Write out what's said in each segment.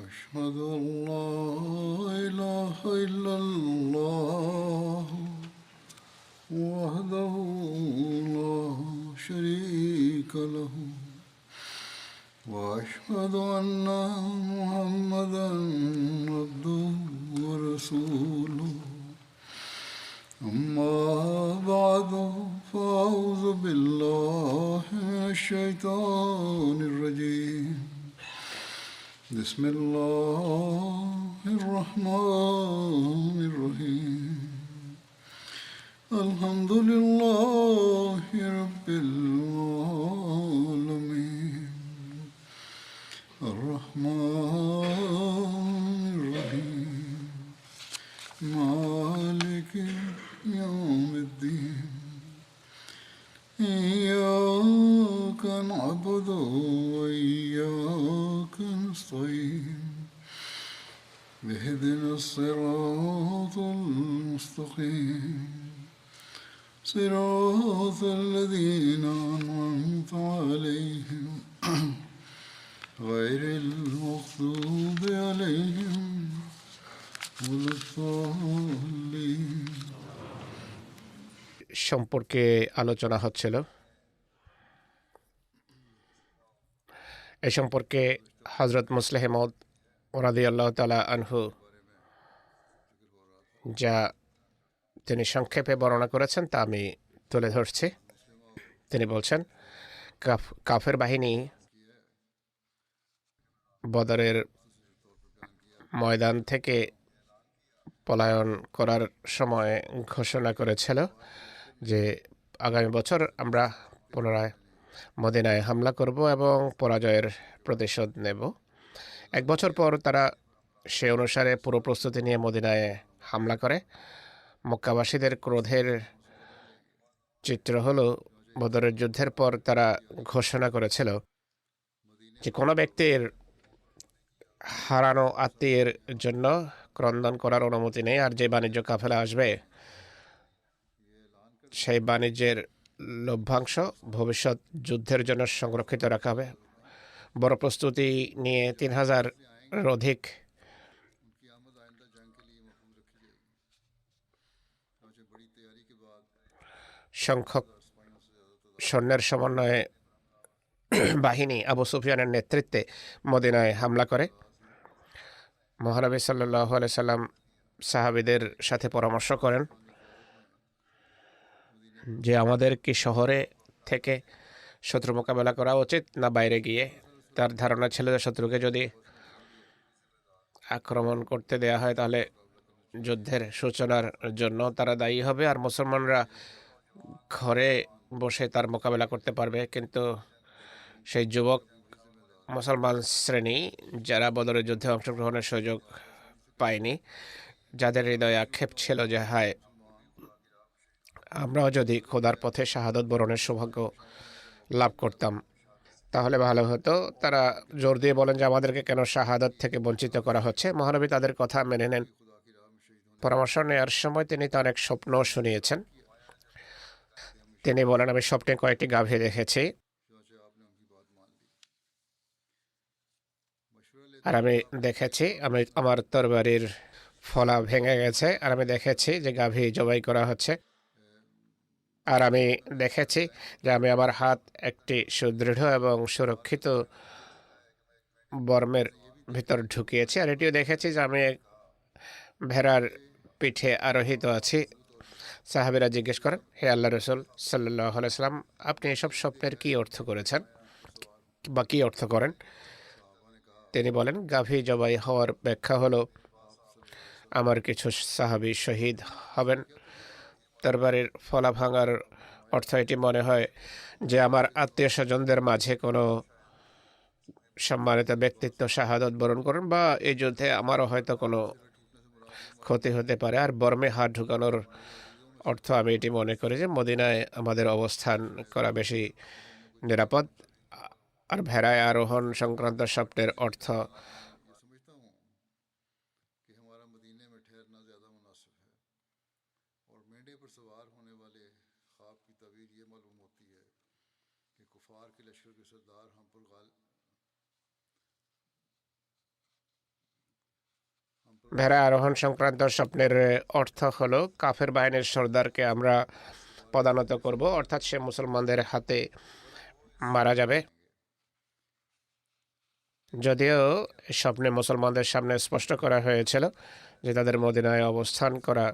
أشهد أن لا إله إلا الله وحده لا شريك له وأشهد أن محمدا عبده ورسوله أما بعد فأعوذ بالله من الشيطان الرجيم بسم الله الرحمن الرحيم الحمد لله رب العالمين الرحمن الرحيم مالك يوم الدين إياك نعبد وإياك نستعين اهدنا الصراط المستقيم صراط الذين أنعمت عليهم غير المغضوب عليهم ولا الضالين সম্পর্কে আলোচনা হচ্ছিল। এ সম্পর্কে হযরত মুসলিহ মাউদ রাদিয়াল্লাহু তাআলা আনহু যা তিনি সংক্ষেপে বর্ণনা করেছেন তা আমি তুলে ধরছি। তিনি বলছেন, কাফের বাহিনী বদরের ময়দান থেকে পলায়ন করার সময় ঘোষণা করেছিল যে আগামী বছর আমরা পুনরায় মদিনায় হামলা করব এবং পরাজয়ের প্রতিশোধ নেব। এক বছর পর তারা সে অনুসারে পুরো প্রস্তুতি নিয়ে মদিনায় হামলা করে। মক্কাবাসীদের ক্রোধের চিত্র হলো, বদরের যুদ্ধের পর তারা ঘোষণা করেছিল যে কোনো ব্যক্তির হারানো আত্মীয়ের জন্য ক্রন্দন করার অনুমতি নেই, আর যে বাণিজ্য কাফেলা আসবে সেই বাণিজ্যের লভ্যাংশ ভবিষ্যৎ যুদ্ধের জন্য সংরক্ষিত রাখা হবে। বড় প্রস্তুতি নিয়ে ৩,০০০ অধিক সংখ্যক সৈন্যের সমন্বয়ে বাহিনী আবু সুফিয়ানের নেতৃত্বে মদিনায় হামলা করে। মহানবী সাল্লাল্লাহু আলাইহি সাল্লাম সাহাবীদের সাথে পরামর্শ করেন যে আমাদের কি শহরে থেকে শত্রু মোকাবেলা করা উচিত না বাইরে গিয়ে। তার ধারণা ছিল যে শত্রুকে যদি আক্রমণ করতে দেয়া হয় তাহলে যুদ্ধের সূচনার জন্য তারা দায়ী হবে, আর মুসলমানরা ঘরে বসে তার মোকাবেলা করতে পারবে। কিন্তু সেই যুবক মুসলমান শ্রেণী যারা বদরের যুদ্ধে অংশগ্রহণের সুযোগ পায়নি, যাদের হৃদয়ে আক্ষেপ ছিল যে হায় আমরাও যদি খোদার পথে শাহাদত বরণের সৌভাগ্য লাভ করতাম তাহলে ভালো হতো, তারা জোর দিয়ে বলেন যে আমাদেরকে কেন শাহাদত থেকে বঞ্চিত করা হচ্ছে। মহানবী তাদের কথা মেনে নেন। পরামর্শ নেওয়ার সময় তিনি তার এক স্বপ্ন শুনিয়েছেন। তিনি বলেন, আমি স্বপ্নে কয়েকটি গাভী দেখেছি, আর আমি দেখেছি আমার তরবারির ফলা ভেঙে গেছে, আর আমি দেখেছি যে গাভী জবাই করা হচ্ছে, আর আমি দেখেছি যে আমি আমার হাত একটি সুদৃঢ় এবং সুরক্ষিত বর্মের ভিতর ঢুকিয়েছি, আর এটিও দেখেছি যে আমি ভেড়ার পিঠে আরোহিত আছি। সাহাবীরা জিজ্ঞেস করেন, হে আল্লাহ রসুল সাল্লাল্লাহু আলাইহি সাল্লাম, আপনি এসব স্বপ্নের কি অর্থ করেছেন বা কি অর্থ করেন? তিনি বলেন, গাভী জবাই হওয়ার ব্যাখ্যা হলো আমার কিছু সাহাবী শহীদ হবেন। তরবারির ফলা ভাঙার অর্থ এটি মনে হয় যে আমার আত্মীয় স্বজনদের মাঝে কোনো সম্মানিত ব্যক্তিত্ব শাহাদত বরণ করেন বা এই যুদ্ধে আমারও হয়তো কোনো ক্ষতি হতে পারে। আর বর্মে হাত ঢুকানোর অর্থ আমি এটি মনে করি যে মদিনায় আমাদের অবস্থান করা বেশি নিরাপদ। আর ভেড়ায় আরোহণ সংক্রান্ত স্বপ্নের অর্থ ভেড়া আরোহণ সংক্রান্ত স্বপ্নের অর্থ হলো কাফের বাহিনীর সর্দারকে আমরা পদানত করব, অর্থাৎ সে মুসলমানদের হাতে মারা যাবে। যদিও স্বপ্নে মুসলমানদের সামনে স্পষ্ট করা হয়েছিল যে তাদের মদিনায় অবস্থান করা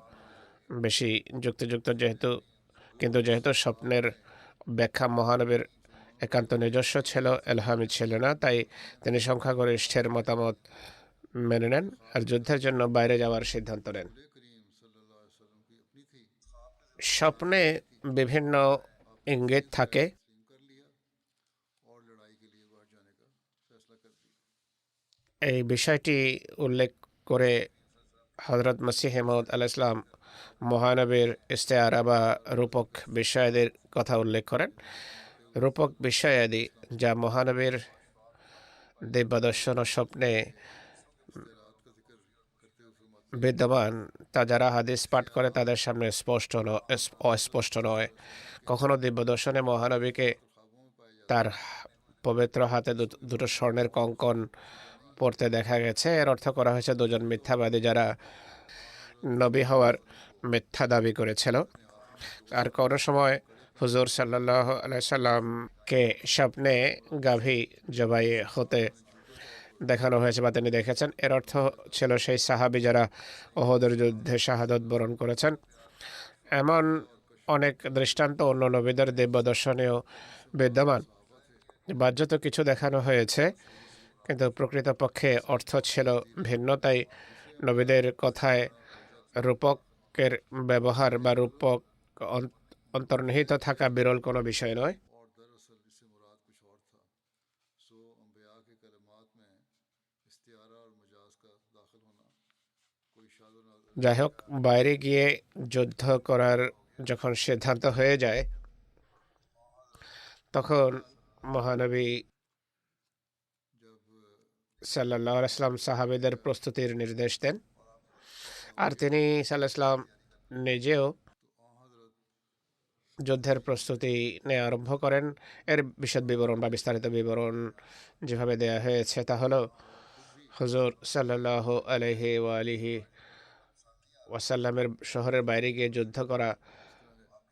বেশি যুক্তিযুক্ত, যেহেতু স্বপ্নের ব্যাখ্যা মহানবীর একান্ত নিজস্ব ছিল, এলহামি ছিল না, তাই তিনি সংখ্যাগরিষ্ঠের মতামত মেনে নেন আর যুদ্ধের জন্য বাইরে যাওয়ার সিদ্ধান্ত নেন। স্বপ্নে বিভিন্ন ইঙ্গিত থাকে। এই বিষয়টি উল্লেখ করে হযরত মসিহ মাউদ আলাইহিস সালাম মহানবীর ইস্তেআরা বা রূপক বিষয়াদির কথা উল্লেখ করেন। রূপক বিষয়াদি যা মহানবীর দিব্যদর্শন ও স্বপ্নে বিদ্যমান, তা যারা হাদিস পাঠ করে তাদের সামনে অস্পষ্ট নয়। কখনো দিব্যদর্শনে মহানবীকে তার পবিত্র হাতে দুটো স্বর্ণের কঙ্কন পড়তে দেখা গেছে। এর অর্থ করা হয়েছে দুজন মিথ্যাবাদী যারা নবী হওয়ার মিথ্যা দাবি করেছিল। আর কোনো সময় হুজুর সাল্লাল্লাহু আলাইহি সাল্লামকে স্বপ্নে গাভী জবাই হতে দেখানো হয়েছে বা তিনি দেখেছেন। এর অর্থ ছিল সেই সাহাবী যারা উহুদের যুদ্ধে শাহাদত বরণ করেছেন। এমন অনেক দৃষ্টান্ত অন্য নবীদের দিব্যদর্শনেও বিদ্যমান। বাহ্যত কিছু দেখানো হয়েছে, কিন্তু প্রকৃতপক্ষে অর্থ ছিল ভিন্ন। তাই নবীদের কথায় রূপকের ব্যবহার বা রূপক অন্তর্নিহিত থাকা বিরল কোনো বিষয় নয়। যাই হোক, বাইরে গিয়ে যুদ্ধ করার যখন সিদ্ধান্ত হয়ে যায়, তখন মহানবী সাল্লাল্লাহু আলাইহি সাল্লাম সাহাবীদের প্রস্তুতির নির্দেশ দেন। আর তিনি সাল্লাল্লাহু আলাইহি সাল্লাম নিজেও যুদ্ধের প্রস্তুতি নেওয়া আরম্ভ করেন। এর বিশদ বিবরণ বা বিস্তারিত বিবরণ যেভাবে দেয়া হয়েছে তা হলো, হুজুর সাল্লাল্লাহু আলাইহি ওয়াসাল্লামের শহরের বাইরে গিয়ে যুদ্ধ করা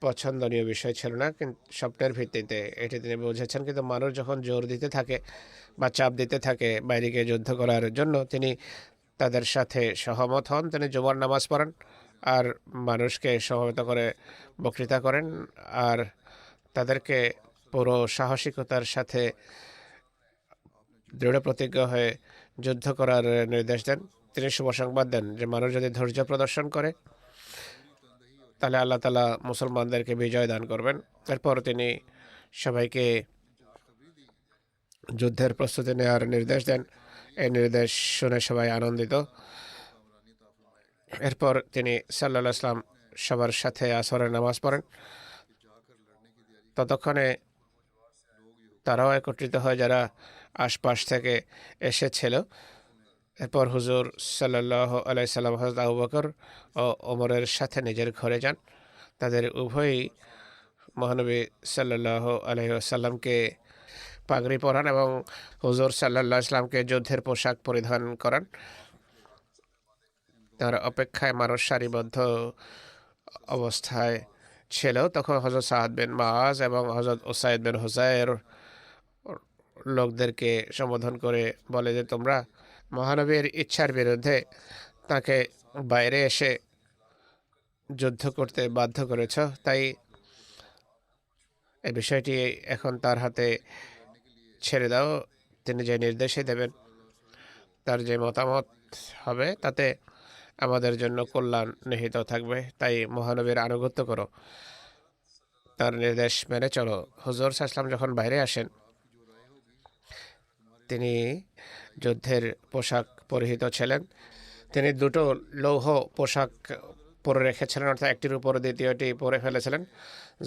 পছন্দনীয় বিষয় ছিল না, কিন্তু স্বপ্নের ভিত্তিতে এটি তিনি বুঝেছেন। কিন্তু মানুষ যখন জোর দিতে থাকে বা চাপ দিতে থাকে বাইরে গিয়ে যুদ্ধ করার জন্য, তিনি তাদের সাথে সহমত হন। তিনি জুমার নামাজ পড়েন আর মানুষকে সমবেত করে বক্তৃতা করেন আর তাদেরকে পুরো সাহসিকতার সাথে দৃঢ় প্রতিজ্ঞ হয়ে যুদ্ধ করার নির্দেশ দেন। তিনি শুভ সংবাদ দেন যে মানুষ যদি ধৈর্য প্রদর্শন করে তাহলে আল্লাহ তাআলা মুসলমানদেরকে বিজয় দান করবেন। এরপর তিনি সবাইকে যুদ্ধের প্রস্তুতি নেওয়ার নির্দেশ দেন। এই নির্দেশ শুনে সবাই আনন্দিত। এরপর তিনি সাল্লাল্লাহু আলাইহি ওয়াসাল্লাম সবার সাথে আসরের নামাজ পড়েন। ততক্ষণে তারাও একত্রিত হয় যারা আশপাশ থেকে এসেছিল। এরপর হুজুর সাল্লাল্লাহু আলাইহি সাল্লাম হযরত আবু বকর ও ওমরের সাথে নিজের ঘরে যান। তাদের উভয়ই মহানবী সাল্লাল্লাহু আলাইহি ওয়াসাল্লামকে পাগড়ি পরান এবং হুজুর সাল্লাল্লাহু আলাইহি ওয়াসাল্লামকে যুদ্ধের পোশাক পরিধান করান। তার অপেক্ষায় মানুষ সারিবদ্ধ অবস্থায় ছিল। তখন হযরত সাদ বিন মুআজ এবং হযরত উসাইদ বিন হুযাইর লোকদেরকে সম্বোধন করে বলে যে তোমরা মহানবীর ইচ্ছার বিরুদ্ধে তাকে বাইরে এসে যুদ্ধ করতে বাধ্য করেছ, তাই এই বিষয়টি এখন তার হাতে ছেড়ে দাও। তিনি যে নির্দেশে দেবেন, তার যে মতামত হবে তাতে আমাদের জন্য কল্যাণ নিহিত থাকবে। তাই মহানবীর আনুগত্য করো, তার নির্দেশ মেনে চলো। হুজুর সাল্লাল্লাহু যখন বাইরে আসেন, তিনি যুদ্ধের পোশাক পরিহিত ছিলেন। তিনি দুটো লৌহ পোশাক পরে রেখেছিলেন, অর্থাৎ একটির উপর দ্বিতীয়টি পরে ফেলেছিলেন।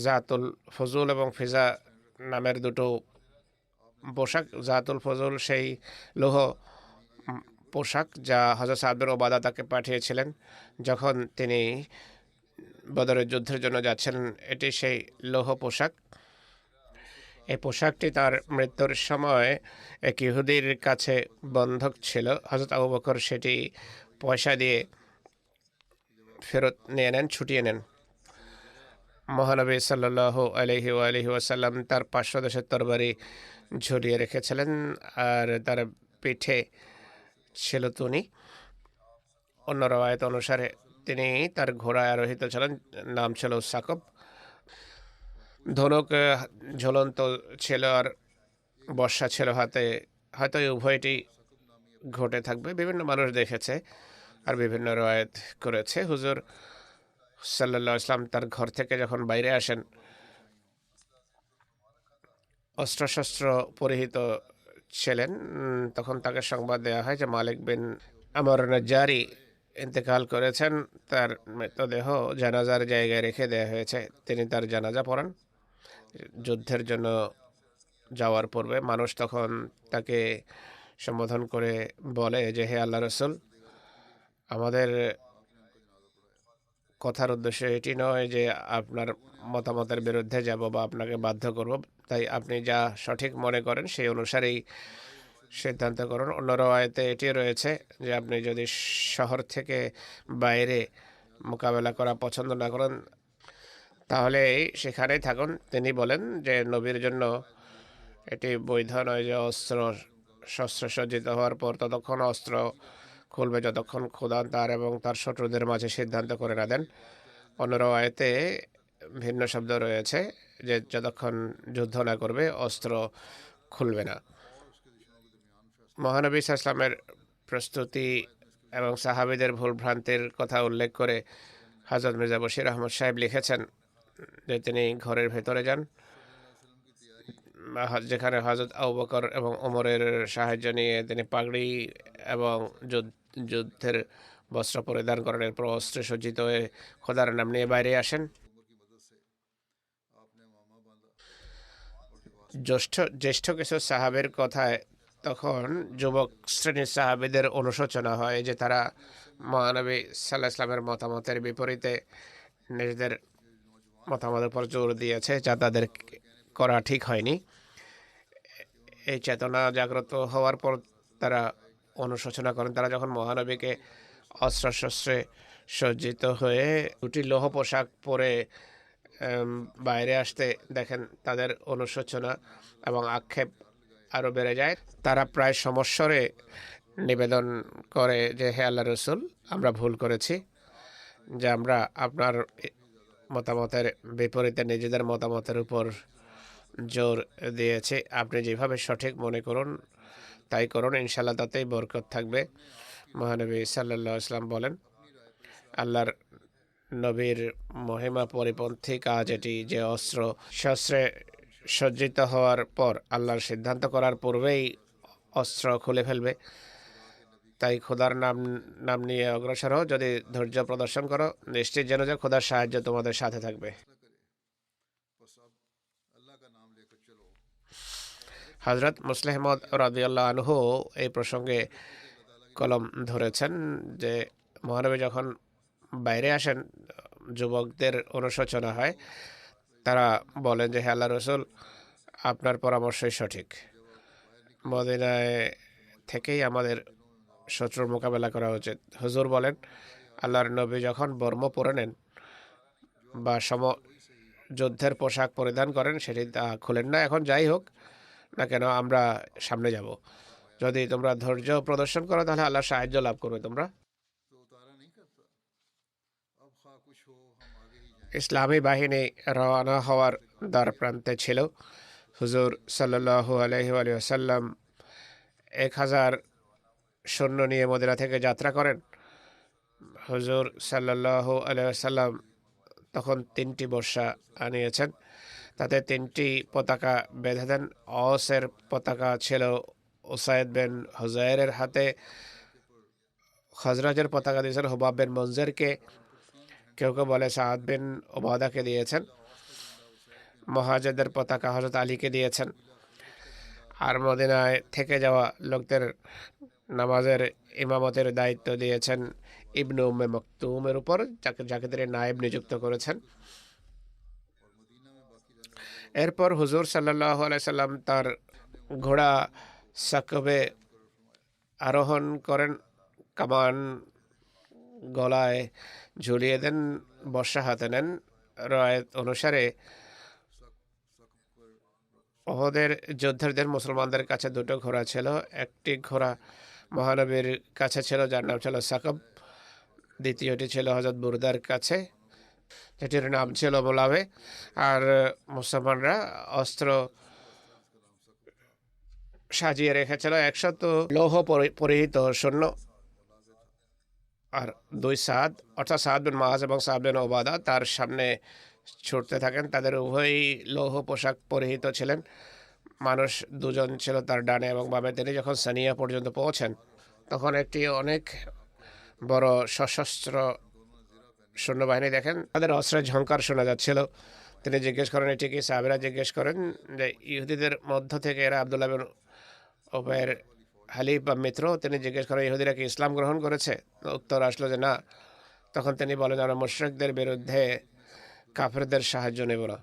জাতুল ফজুল এবং ফিজা নামের দুটো পোশাক। জাতুল ফজুল সেই লৌহ পোশাক যা হযরত সাদ বিন উবাদা তাকে পাঠিয়েছিলেন যখন তিনি বদরের যুদ্ধের জন্য যাচ্ছিলেন। এটি সেই লৌহ পোশাক। এই পোশাকটি তার মৃত্যুর সময় এক ইহুদির কাছে বন্ধক ছিল। হযরত আবু বকর সেটি পয়সা দিয়ে ফেরত নিয়ে নেন, ছুটিয়ে নেন। মহানবী সাল্লাল্লাহু আলাইহি ওয়াসাল্লাম তার পার্শ্বদেশের তরবারি ঝুলিয়ে রেখেছিলেন, আর তার পিঠে ছিল তুনি। অন্য রওয়ায়াত অনুসারে তিনি তার ঘোড়ায় আরোহিত ছিলেন, নাম ছিল সাকব। ধনুক ঝুলন্ত ছিল আর বর্ষা ছিল হাতে। হয়তো এই উভয়টি ঘটে থাকবে, বিভিন্ন মানুষ দেখেছে আর বিভিন্ন রওয়ায়াত করেছে। হুজুর সাল্লাল্লাহু আলাইহি ওয়াসাল্লাম তার ঘর থেকে যখন বাইরে আসেন, অস্ত্রশস্ত্র পরিহিত ছিলেন। তখন তাকে সংবাদ দেওয়া হয় যে মালিক বিন আমর নাজ্জারি ইন্তেকাল করেছেন, তার মৃতদেহ জানাজার জায়গায় রেখে দেওয়া হয়েছে। তিনি তার জানাজা পড়ান। যুদ্ধের জন্য যাওয়ার পূর্বে মানুষ তখন তাকে সম্বোধন করে বলে যে, হে আল্লাহ রসুল, আমাদের কথার উদ্দেশ্য এটি নয় যে আপনার মতামতের বিরুদ্ধে যাব বা আপনাকে বাধ্য করব, তাই আপনি যা সঠিক মনে করেন সেই অনুসারেই সিদ্ধান্ত করুন। অন্য রওয়ায়াতে এটি রয়েছে যে আপনি যদি শহর থেকে বাইরে মোকাবেলা করা পছন্দ না করেন তাহলে সেখানেই থাকুন। তিনি বলেন যে নবীর জন্য এটি বৈধ নয় যে শস্ত্র সজ্জিত হওয়ার পর ততক্ষণ অস্ত্র খুলবে যতক্ষণ খোদা তার এবং তার শত্রুদের মাঝে সিদ্ধান্ত করে না দেন। অন্য রওয়ায়াতে ভিন্ন শব্দ রয়েছে যে যতক্ষণ যুদ্ধ না করবে অস্ত্র খুলবে না। মহানবী সাল্লাল্লাহু আলাইহি ওয়াসাল্লামের প্রস্তুতি এবং সাহাবীদের ভুলভ্রান্তির কথা উল্লেখ করে হযরত মির্জা বশির আহমদ সাহেব লিখেছেন যে তিনি ঘরের ভেতরে যান, যেখানে হযরত আবু বকর এবং ওমরের সাহায্য নিয়ে তিনি পাগড়ি এবং যুদ্ধের বস্ত্র পরিধান করেন। এরপর অস্ত্রে সজ্জিত হয়ে খোদার নাম নিয়ে বাইরে আসেন। জ্যেষ্ঠ কিছু সাহাবের কথায় তখন যুবক শ্রেণীর সাহাবীদের অনুশোচনা হয় যে তারা মহানবী সাল্লাল্লাহু আলাইহি ওয়াসাল্লামের মতামতের বিপরীতে নিজেদের মতামতের উপর জোর দিয়েছে, যা তাদের করা ঠিক হয়নি। এই চেতনা জাগ্রত হওয়ার পর তারা অনুশোচনা করেন। তারা যখন মহানবীকে অস্ত্রশস্ত্রে সজ্জিত হয়ে দুটি লৌহ পোশাক পরে বাইরে আসতে দেখেন, তাদের অনুশোচনা এবং আক্ষেপ আরও বেড়ে যায়। তারা প্রায় সমস্বরে নিবেদন করে যে, হে আল্লাহ রসুল, আমরা ভুল করেছি যে আমরা আপনার মতামতের বিপরীতে নিজেদের মতামতের উপর জোর দিয়েছি। আপনি যেভাবে সঠিক মনে করুন তাই করুন, ইনশাল্লাহ তাতেই বরকত থাকবে। মহানবী সাল্লাল্লাহু আলাইহি ওয়াসাল্লাম বলেন, আল্লাহর নবীর মহিমা পরিপন্থী কাজ এটি যে অস্ত্র শস্ত্রে সজ্জিত হওয়ার পর আল্লাহর সিদ্ধান্ত করার পূর্বেই অস্ত্র খুলে ফেলবে। তাই খোদার নাম নিয়ে অগ্রসর হও, যদি ধৈর্য প্রদর্শন করো নিশ্চিত যেন যে খোদার সাহায্য তোমাদের সাথে থাকবে। হযরত মুসলিহ মওদ রাদিয়াল্লাহু আনহু এই প্রসঙ্গে কলম ধরেছেন যে মহানবী যখন বাইরে আসেন যুবকদের অনুশোচনা হয়। তারা বলেন যে হে আল্লাহ রসুল, আপনার পরামর্শই সঠিক। মদিনায় থেকেই আমাদের শত্রুর মোকাবেলা করা উচিত। হুজুর বলেন, আল্লাহর নবী যখন বর্ম পরে নেন বা যুদ্ধের পোশাক পরিধান করেন সেটি খুলেন না। এখন যাই হোক না কেন আমরা সামনে যাব। যদি তোমরা ধৈর্য প্রদর্শন করো তাহলে আল্লাহর সাহায্য লাভ করবে তোমরা। ইসলামী বাহিনী রওনা হওয়ার দ্বার প্রান্তে ছিল। হুজুর সাল্লাল্লাহু আলাইহি ওয়াসাল্লাম 1000 সৈন্য নিয়ে মদিনা থেকে যাত্রা করেন। হুজুর সাল্লাল্লাহু আলাইহি ওয়াসাল্লাম তখন 3টি বর্ষা আনিয়েছেন, তাতে 3টি পতাকা বেঁধে দেন। অসের পতাকা ছিল উসাইদ বিন হুজাইরের হাতে, খজরাজের পতাকা দিয়েছেন হুবাব বিন মুনজিরকে, কেউ কেউ বলে সাদ বিন ওবাদাকে দিয়েছেন। মুহাজিরদের পতাকা হযরত আলীকে দিয়েছেন। আর মদিনায় থেকে যাওয়া লোকদের নামাজের ইমামতের দায়িত্ব দিয়েছেন ইবনে উম্মে মাকতুমের উপর, যাকে তিনি নায়েব নিযুক্ত করেছেন। এরপর হুজুর সাল্লাল্লাহু আলাইহি সাল্লাম তার ঘোড়া সাকবে আরোহণ করেন, কামান গলায় ঝুলিয়ে দেন, বর্ষা হাতে নেন। রয়েত অনুসারে ওহদের যোদ্ধাদের মুসলমানদের কাছে দুটো ঘোড়া ছিল। একটি ঘোড়া মহানবীর কাছে ছিল, যার নাম ছিল সাকব। দ্বিতীয়টি ছিল হযরত বুরদার কাছে, যেটির নাম ছিল মোলাবে। আর মুসলমানরা অস্ত্র সাজিয়ে রেখেছিল 100 লৌহ পরিহিত সৈন্য। আর দুই সাদ, অর্থাৎ সাদ বিন মাআজ এবং সাদ বিন ওবাদা তার সামনে ছুটতে থাকেন। তাদের উভয়ই লৌহ পোশাক পরিহিত ছিলেন। মানুষ দুজন ছিল তার ডানে এবং বামে। তিনি যখন সানিয়া পর্যন্ত পৌঁছেন তখন একটি অনেক বড় সশস্ত্র সৈন্যবাহিনী দেখেন। তাদের অস্ত্রের ঝংকার শোনা যাচ্ছিল। তিনি জিজ্ঞেস করেন এটি কি? সাহাবীরা জিজ্ঞেস করেন যে ইহুদিদের মধ্য থেকে এরা আব্দুল্লাহ বিন উবাইয়ের হালিফ বা মিত্র। তিনি জিজ্ঞেস করেন ইহুদিরা কি ইসলাম গ্রহণ করেছে? উত্তর আসলো যে না। তখন তিনি বলেন আমরা মুশরিকদের বিরুদ্ধে কাফেরদের সাহায্য নেব না।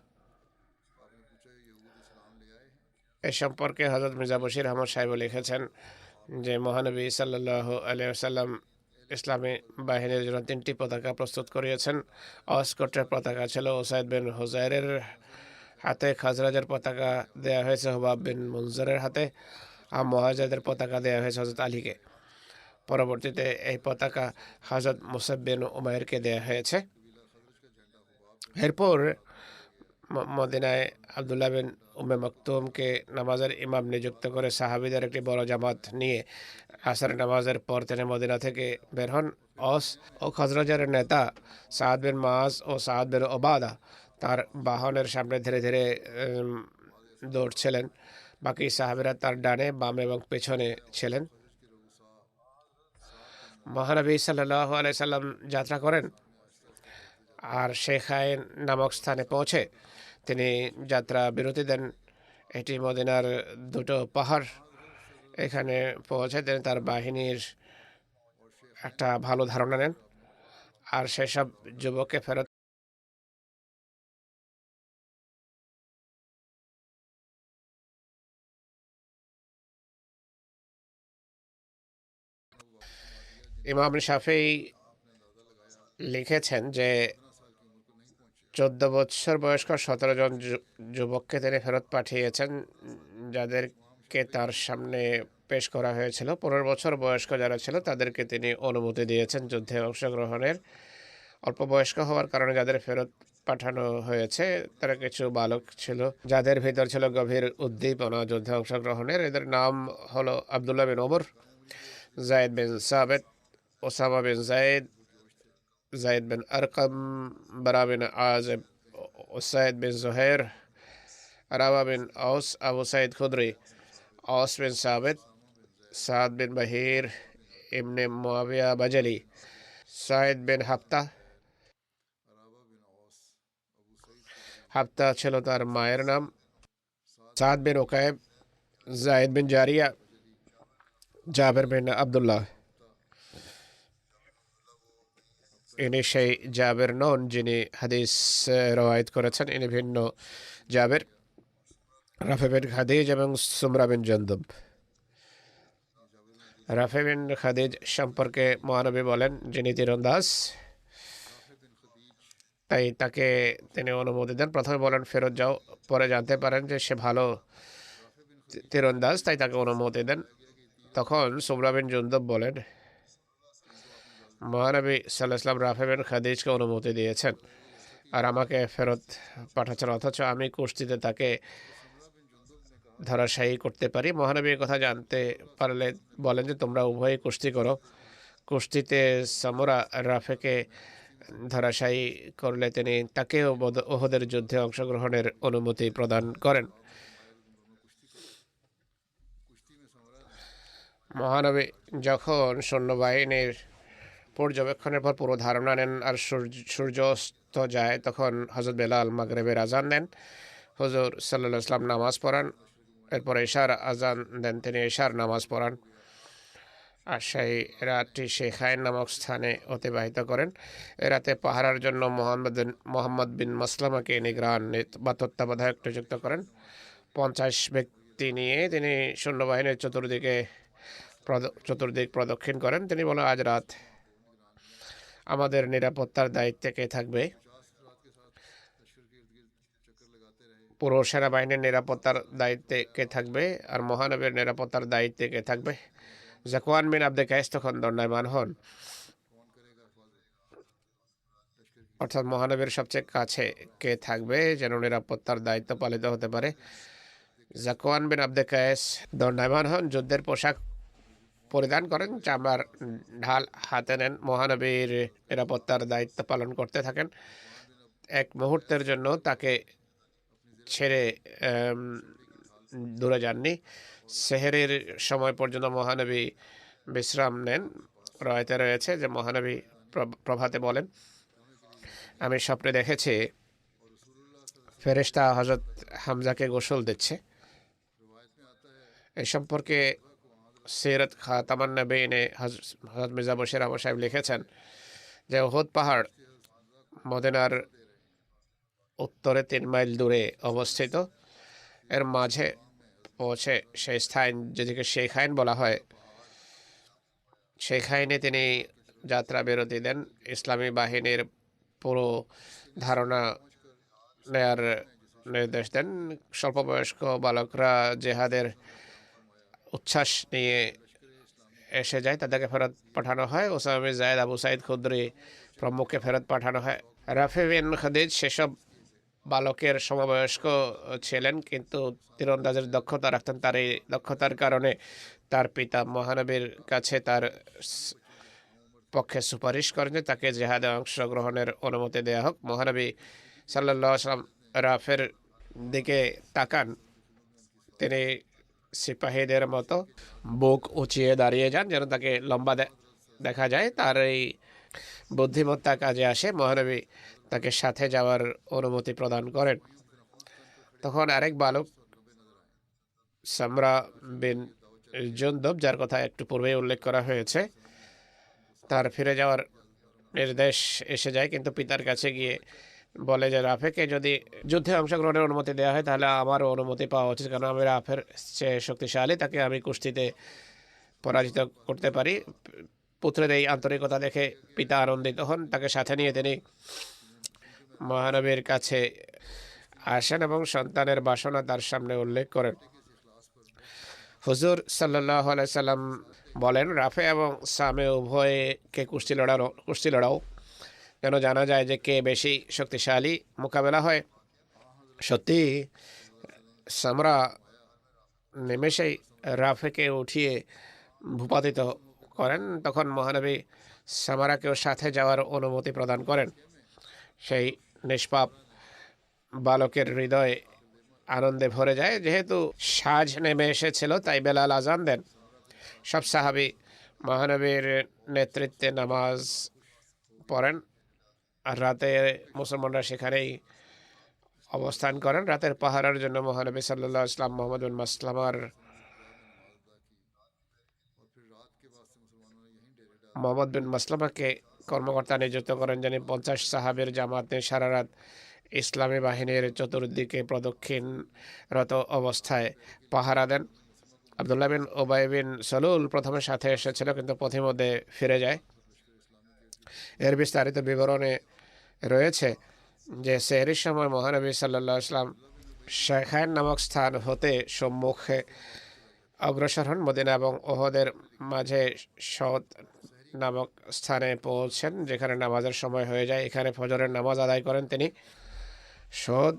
এ সম্পর্কে হযরত মির্জা বশির আহমদ সাহেব লিখেছেন যে মহানবী সাল্লাল্লাহু আলাইহি ওয়াসাল্লাম ইসলামী বাহিনীর জন্য 3টি পতাকা প্রস্তুত করিয়েছেন। আওস গোত্রের পতাকা ছিল উসাইদ বিন হুজাইরের হাতে, খাজরাজের পতাকা দেয়া হয়েছে হুবাব বিন মুনজিরের হাতে, আর মুহাজিরদের পতাকা দেয়া হয়েছে হযরত আলীকে। পরবর্তীতে এই পতাকা হযরত মুসাব বিন উমাইরকে দেয়া হয়েছে। এরপর মদিনায় আব্দুল্লাহ বিন উম্মে মাকতুমকে নামাজের ইমাম নিযুক্ত করে সাহাবীদের একটি বড় জামাত নিয়ে আসরের নামাজের পর তিনি মদিনা থেকে বের হন। অস ও খাজরাজের নেতা সাদ বিন মাআজ ও সাদ বিন ওবাদা তার বাহনের সামনে ধীরে ধীরে দৌড়ছিলেন। বাকি সাহাবীরা তার ডানে, বামে এবং পেছনে ছিলেন। মহানবী সাল্লাল্লাহু আলাইহি সাল্লাম যাত্রা করেন আর শেখাইন নামক স্থানে পৌঁছে তিনি যাত্রা বিরতি দেন। এটি মদিনার দুটো পাহাড়। এখানে পৌঁছে তিনি তার বাহিনীর একটা ভালো ধারণা নেন আর সেসব যুবককে ফেরত ইমাম শাফিঈ লিখেছেন যে 14 বছর বয়স্ক 17 জন যুবককে তিনি ফেরত পাঠিয়েছেন, যাদেরকে তার সামনে পেশ করা হয়েছিল। 15 বছর বয়স্ক যারা ছিল তাদেরকে তিনি অনুমতি দিয়েছেন যুদ্ধে অংশগ্রহণের। অল্প বয়স্ক হওয়ার কারণে যাদের ফেরত পাঠানো হয়েছে তারা কিছু বালক ছিল, যাদের ভিতর ছিল গভীর উদ্দীপনা যুদ্ধে অংশগ্রহণের। এদের নাম হলো আব্দুল্লাহ বিন ওমর, যায়েদ বিন সাবিত, ওসামা বিন যায়েদ, যায়েদ বিন আরকাম, বারা বিন আযিব, উসাইদ বিন জুহাইর, রাওয়া বিন আউস, আবু সাইদ খুদরি, আউস বিন সাবিত, সাদ বিন বাহির ইবনে মুয়াবিয়া বাজালি, সাইদ বিন হাফতা। হাফতা ছিল তার মায়ের নাম। সাদ বিন ওকায়েব, যায়েদ বিন জারিয়া, জাবের বিন আব্দুল্লাহ। ইনি সেই জাবের নন যিনি হাদিস রওয়ায়াত করেছেন। ইনি ভিন্ন জাবের, রাফি বিন খাদিজ এবং সুমরা বিন জন্দুব। রাফি বিন খাদিজ সম্পর্কে মহানবী বলেন যিনি তীরন্দাজ, তাই তাকে তিনি অনুমতি দেন। প্রথমে বলেন ফেরত যাও, পরে জানতে পারেন যে সে ভালো তীরন্দাজ, তাই তাকে অনুমতি দেন। তখন সুমরা বিন জন্দুব বলেন মহানবী সাল্লাল্লাহু আলাইহি ওয়াসাল্লাম রাফি বিন খাদিজকে অনুমতি দিয়েছেন আর আমাকে ফেরত পাঠাচ্ছেন, অথচ আমি কুস্তিতে তাকে ধরাশায়ী করতে পারি। মহানবী কথা জানতে পারলে বলেন যে তোমরা উভয়ই কুস্তি করো। কুস্তিতে সামুরা রাফিকে ধরাশায়ী করলে তিনি তাকেও উহুদের যুদ্ধে অংশগ্রহণের অনুমতি প্রদান করেন। মহানবী যখন সৈন্যবাহিনীর পর্যবেক্ষণের পর পুরো ধারণা নেন আর সূর্য অস্ত যায়, তখন হযরত বেলাল মাগরিবের আজান দেন। হুজুর সাল্লাল্লাহু আলাইহি ওয়াসাল্লাম নামাজ পড়ান। এরপর ইশার আজান দেন, তিনি ইশার নামাজ পড়ান। আর সেই রাতটি শেখাইন নামক স্থানে অতিবাহিত করেন। এ রাতে পাহারার জন্য মোহাম্মদ বিন মাসলামাকে নিগরান বা তত্ত্বাবধায়ক নিযুক্ত করেন। 50 ব্যক্তি নিয়ে তিনি সৈন্যবাহিনীর চতুর্দিক প্রদক্ষিণ করেন। তিনি বলেন, আজ রাত আমাদের নিরাপত্তার দায়িত্বে কে থাকবে? পুরো সেনাবাহিনীর নিরাপত্তার দায়িত্বে কে থাকবে? আর মহানবীর নিরাপত্তার দায়িত্বে কে থাকবে? জাকওয়ান বিন আব্দে কায়েস তখন দণ্ডায়মান হন, অর্থাৎ মহানবীর সবচেয়ে কাছে কে থাকবে যেন নিরাপত্তার দায়িত্ব পালিত হতে পারে। জাকওয়ান বিন আব্দে কায়েস দণ্ডায়মান হন, যুদ্ধের পোশাক পরিধান করেন, চামড়ার ঢাল হাতে নেন, মহানবীর নিরাপত্তার দায়িত্ব পালন করতে থাকেন। এক মুহূর্তের জন্য তাকে ছেড়ে দূরে যাননি। সেহরের সময় পর্যন্ত মহানবী বিশ্রাম নেন। রয়েতে রয়েছে যে মহানবী প্রভাতে বলেন, আমি স্বপ্নে দেখেছি ফেরেশতা হযরত হামজাকে গোসল দিচ্ছে। এই সম্পর্কে সিরাত খাতামান নবীনে হযরত মির্জা বশির আহমদ সাহেব লিখেছেন যে উহুদ পাহাড় মদিনার উত্তরে 3 মাইল দূরে অবস্থিত। এর মাঝে পৌঁছে সেই স্থান যেদিকে শেখাইন বলা হয়, শেখাইনে তিনি যাত্রা বিরতি দেন। ইসলামী বাহিনীর পুরো ধারণা নেয়ার নির্দেশ দেন। স্বল্পবয়স্ক বালকরা জেহাদের উচ্ছ্বাস নিয়ে এসে যায়, তাদেরকে ফেরত পাঠানো হয়। ওসামা বিন যায়েদ, আবু সাইদ খুদরি প্রমুখকে ফেরত পাঠানো হয়। রাফি বিন খাদিজ সেসব বালকের সমবয়স্ক ছিলেন, কিন্তু তীরন্দাজের দক্ষতা রাখতেন। তার এই দক্ষতার কারণে তার পিতা মহানবীর কাছে তার পক্ষে সুপারিশ করেন যে তাকে জেহাদে অংশগ্রহণের অনুমতি দেওয়া হোক। মহানবী সাল্লাল্লাহু আলাইহি ওয়াসাল্লাম রাফের দিকে তাকান, তিনি সিপাহীদের মতো বুক উঁচিয়ে দাঁড়িয়ে যান যেন তাকে লম্বা দেখা যায়। তার এই বুদ্ধিমত্তা কাজে আসে, মহানবী তাকে সাথে যাওয়ার অনুমতি প্রদান করেন। তখন আরেক বালক সামরা বিন জুনদুব, যার কথা একটু পূর্বেই উল্লেখ করা হয়েছে, তার ফিরে যাওয়ার নির্দেশ এসে যায়, কিন্তু পিতার কাছে গিয়ে বলে যে রাফেকে যদি যুদ্ধে অংশগ্রহণের অনুমতি দেওয়া হয় তাহলে আমারও অনুমতি পাওয়া উচিত, কারণ আমি রাফের চেয়ে শক্তিশালী, তাকে আমি কুস্তিতে পরাজিত করতে পারি। পুত্রের এই আন্তরিকতা দেখে পিতা আনন্দিত হন। তাকে সাথে নিয়ে তিনি মহানবীর কাছে আসেন এবং সন্তানের বাসনা তার সামনে উল্লেখ করেন। হুজুর সাল্লাল্লাহু আলাইহি সাল্লাম বলেন, রাফে এবং সামে উভয়কে কুস্তি লড়াও যেন জানা যায় যে কে বেশি শক্তিশালী। মোকাবেলা হয়। সত্যি সামরা নিমেষেই রাফেকে উঠিয়ে ভূপাতিত করেন। তখন মহানবী সামারাকেও সাথে যাওয়ার অনুমতি প্রদান করেন। সেই নিষ্পাপ বালকের হৃদয় আনন্দে ভরে যায়। যেহেতু সাঁঝ নেমে এসেছিল তাই বেলাল আজান দেন। সব সাহাবী মহানবীর নেতৃত্বে নামাজ পড়েন আর রাতে মুসলমানরা সেখানেই অবস্থান করেন। রাতের পাহারার জন্য মহানবী সাল্লাল্লাহু আলাইহি ওয়াসাল্লাম মোহাম্মদ বিন মাসলামাকে কর্মকর্তা নিযুক্ত করেন, যিনি 50 সাহাবীর জামাত নিয়ে সারা রাত ইসলামী বাহিনীর চতুর্দিকে প্রদক্ষিণরত অবস্থায় পাহারা দেন। আব্দুল্লাহ বিন উবাই বিন সলুল প্রথমে সাথে এসেছিল, কিন্তু পথিমধ্যে ফিরে যায়। এর বিস্তারিত বিবরণে রয়েছে যে সেহরির সময় মহানবী সাল্লাল্লাহু আলাইহি ওয়াসাল্লাম শেখাইন নামক স্থান হতে সম্মুখে অগ্রসর হন। মদিনা এবং ওহদের মাঝে সদ নামক স্থানে পৌঁছেন, যেখানে নামাজের সময় হয়ে যায়। এখানে ফজরের নামাজ আদায় করেন তিনি। সদ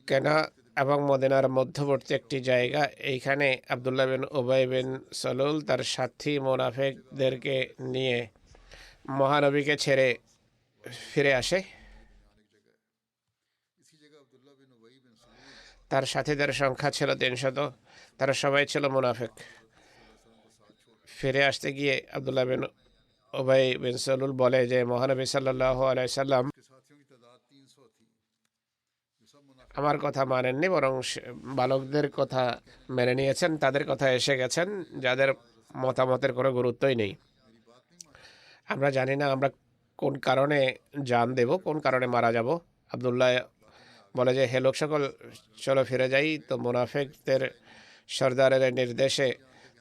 কেনা এবং মদিনার মধ্যবর্তী একটি জায়গা। এইখানে আব্দুল্লাহ বিন উবাই বিন সলুল তার সাথী মুনাফিকদেরকে নিয়ে মহানবীকে ছেড়ে ফিরে আসে। তার সাথীদের সংখ্যা ছিল 300, তারা সবাই ছিল মুনাফিক। ফিরে আসতে গিয়ে আব্দুল্লাহ বিন উবাই বিন সলুল বলে যে মহানবী সাল্লাল্লাহু আলাইহি সাল্লাম আমার কথা মানেননি, বরং বালকদের কথা মেনে নিয়েছেন, তাদের কথা এসে গেছেন, যাদের মতামতের কোনো গুরুত্বই নেই। আমরা জানি না আমরা কোন কারণে জান দেব, কোন কারণে মারা যাব। আব্দুল্লাহ বলে যে, হে লোক সকল, চলো ফিরে যাই। তো মুনাফিকদের সর্দারের নির্দেশে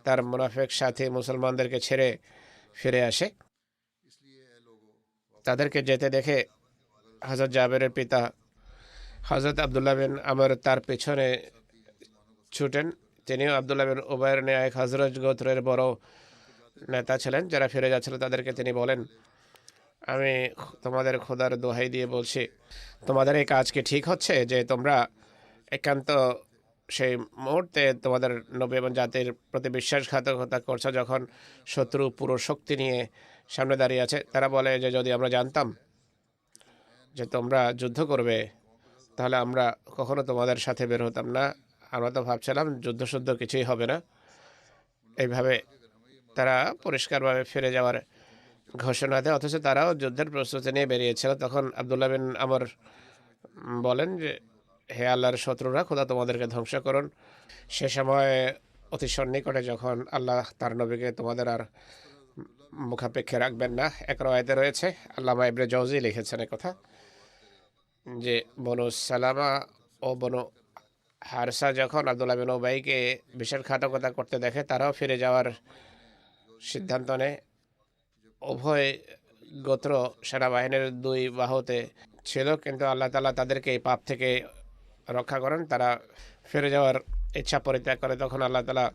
তার মুনাফিক সাথী মুসলমানদেরকে ছেড়ে ফিরে আসে। তাদেরকে যেতে দেখে হযরত জাবেরের পিতা হযরত আব্দুল্লাহ বিন আমর তার পেছনে ছুটেন। তিনিও আব্দুল্লাহ বিন উবাইর নে এক হযরত গোত্রের বড় নেতা ছিলেন। যারা ফিরে যাচ্ছিল তাদেরকে তিনি বলেন, আমি তোমাদের খোদার দোহাই দিয়ে বলছি, তোমাদের এই কাজ কি ঠিক হচ্ছে যে তোমরা একান্ত সেই মুহূর্তে তোমাদের নবী এবং জাতির প্রতি বিশ্বাসঘাতকতা করছো যখন শত্রু পুরো শক্তি নিয়ে সামনে দাঁড়িয়ে আছে? তারা বলে যে, যদি আমরা জানতাম যে তোমরা যুদ্ধ করবে তাহলে আমরা কখনো তোমাদের সাথে বের হতাম না। আমরা তো ভাবছিলাম যুদ্ধ শুদ্ধ কিছুই হবে না। এইভাবে তারা পরিষ্কারভাবে ফিরে যাওয়ার ঘোষণা দেয়, অথচ তারাও যুদ্ধের প্রস্তুতি নিয়ে বেরিয়েছিল। তখন আব্দুল্লাহ বিন আমর বলেন যে, হে আল্লাহর শত্রুরা, খোদা তোমাদেরকে ধ্বংস করুন। সে সময় অতি সন্নিকটে যখন আল্লাহ তার নবীকে তোমাদের আর মুখাপেক্ষে রাখবেন না। এক রায়াতে রয়েছে, আল্লামা ইবনে জওজি লিখেছেন কথা, যে বনু সালামা ও বনু হারসা যখন আব্দুল্লাহ বিন উবাইকে বিশ্বাসঘাতকতা করতে দেখে, তারাও ফিরে যাওয়ার সিদ্ধান্ত নেয়। উভয় গোত্র সেনাবাহিনীর দুই বাহুতে ছিল, কিন্তু আল্লাহ তাআলা তাদেরকে এই পাপ থেকে রক্ষা করেন। তারা ফিরে যাওয়ার ইচ্ছা পরিত্যাগ করে। তখন আল্লাহ তাআলা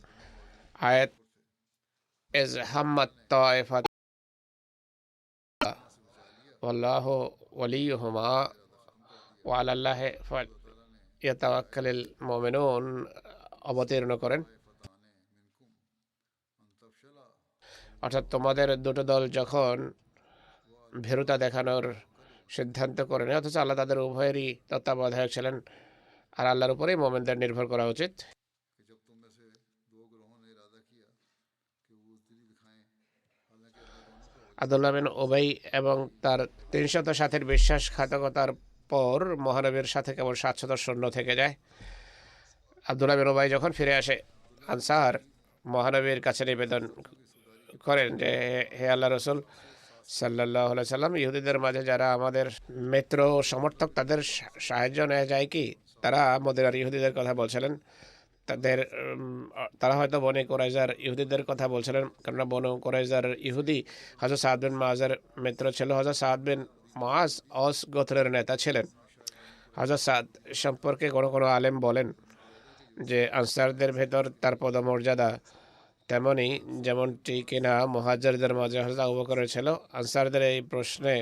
আয়াত ইজ হাম্মাত তায়েফাত ওয়াল্লাহু ওয়ালিয়ুহুমা ওয়া আলাল্লাহি ফালইয়াতাওয়াক্কালিল মুমিনুন অবতীর্ণ করেন। অর্থাৎ তোমাদের দুটো দল যখন ভীরুতা দেখানোর সিদ্ধান্ত করে নেয়, অথচ আল্লাহ তাদের উভয়েরই তত্ত্বাবধায়ক ছিলেন, আর আল্লাহর উপরেই মোমেনদের নির্ভর করা উচিত। আব্দুল্লাহ বিন উবাই এবং তার 300 সাথীর বিশ্বাসঘাতকতার পর মহানবীর সাথে কেবল 700 সৈন্য থেকে যায়। আব্দুল্লাহ বিন উবাই যখন ফিরে আসে, আনসার মহানবীর কাছে নিবেদন করেন যে, হে আল্লাহ রসুল সাল্লাল্লাহু আলাইহি সাল্লাম, ইহুদিদের মাঝে যারা আমাদের মিত্র ও সমর্থক, তাদের সাহায্য নেওয়া যায় কি? তারা মদিনার ইহুদিদের কথা বলছিলেন। তারা হয়তো বনি কুরাইজার ইহুদিদের কথা বলছিলেন, কেননা বনু কুরাইজার ইহুদি হযরত সাদ বিন মুআজের মিত্র ছিল। হযরত সাদ বিন মুআজ অস গোত্রের নেতা ছিলেন। হযরত সাদ সম্পর্কে কোনো কোনো আলেম বলেন যে, আনসারদের ভেতর তার পদমর্যাদা তেমনি যেমনটি কিনা মুহাজিরদের মাঝে হযরত আবু বকরের ছিল। আনসারদের এই প্রশ্নে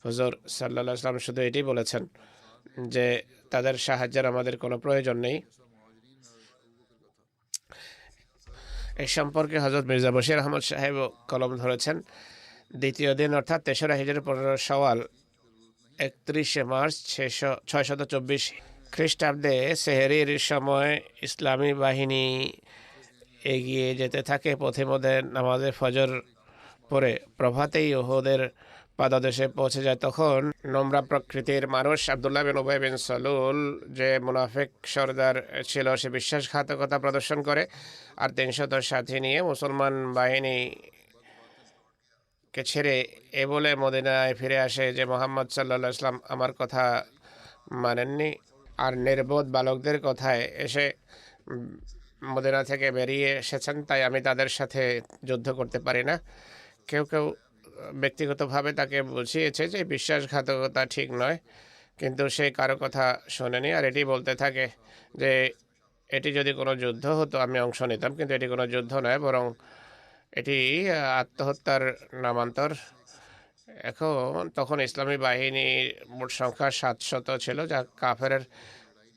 হুজুর সাল্লাল্লাহু আলাইহি ওয়াসাল্লাম শুধু এটাই বলেছেন যে, তাদের সাহায্যের আমাদের কোনো প্রয়োজন নেই। এই সম্পর্কে হযরত মির্জা বশির আহমদ সাহেব কলম ধরেছেন। দ্বিতীয় দিন অর্থাৎ 3রা হিজরি 15 শাওয়াল 31 মার্চ 624 খ্রিস্টাব্দে সেহরির সময় ইসলামী বাহিনী এগিয়ে যেতে থাকে। পথে মধ্যে নামাজে ফজর পরে প্রভাতেই উহুদের পাদদেশে পৌঁছে যায়। তখন নোংরা প্রকৃতির মানুষ আব্দুল্লাহ বিন উবাই বিন সালুল, যে মুনাফিক সর্দার ছিল, সে বিশ্বাসঘাতকতা প্রদর্শন করে আর 300 সাথী নিয়ে মুসলমান বাহিনীকে ছেড়ে এ বলে মদিনায় ফিরে আসে যে, মুহাম্মদ সাল্লাল্লাহু আলাইহি ওয়াসাল্লাম আমার কথা মানেননি, আর নির্বোধ বালকদের কথায় এসে মদিনা থেকে বেরিয়ে এসেছেন, তাই আমি তাদের সাথে যুদ্ধ করতে পারি না। কেউ কেউ ব্যক্তিগতভাবে তাকে বুঝিয়েছে যে বিশ্বাসঘাতকতা ঠিক নয়, কিন্তু সে কারো কথা শোনেনি, আর এটি বলতে থাকে যে, এটি যদি কোনো যুদ্ধ হতো আমি অংশ নিতাম, কিন্তু এটি কোনো যুদ্ধ নয়, বরং এটি আত্মহত্যার নামান্তর। তখন ইসলামী বাহিনীর মোট সংখ্যা 700 ছিল, যা কাফের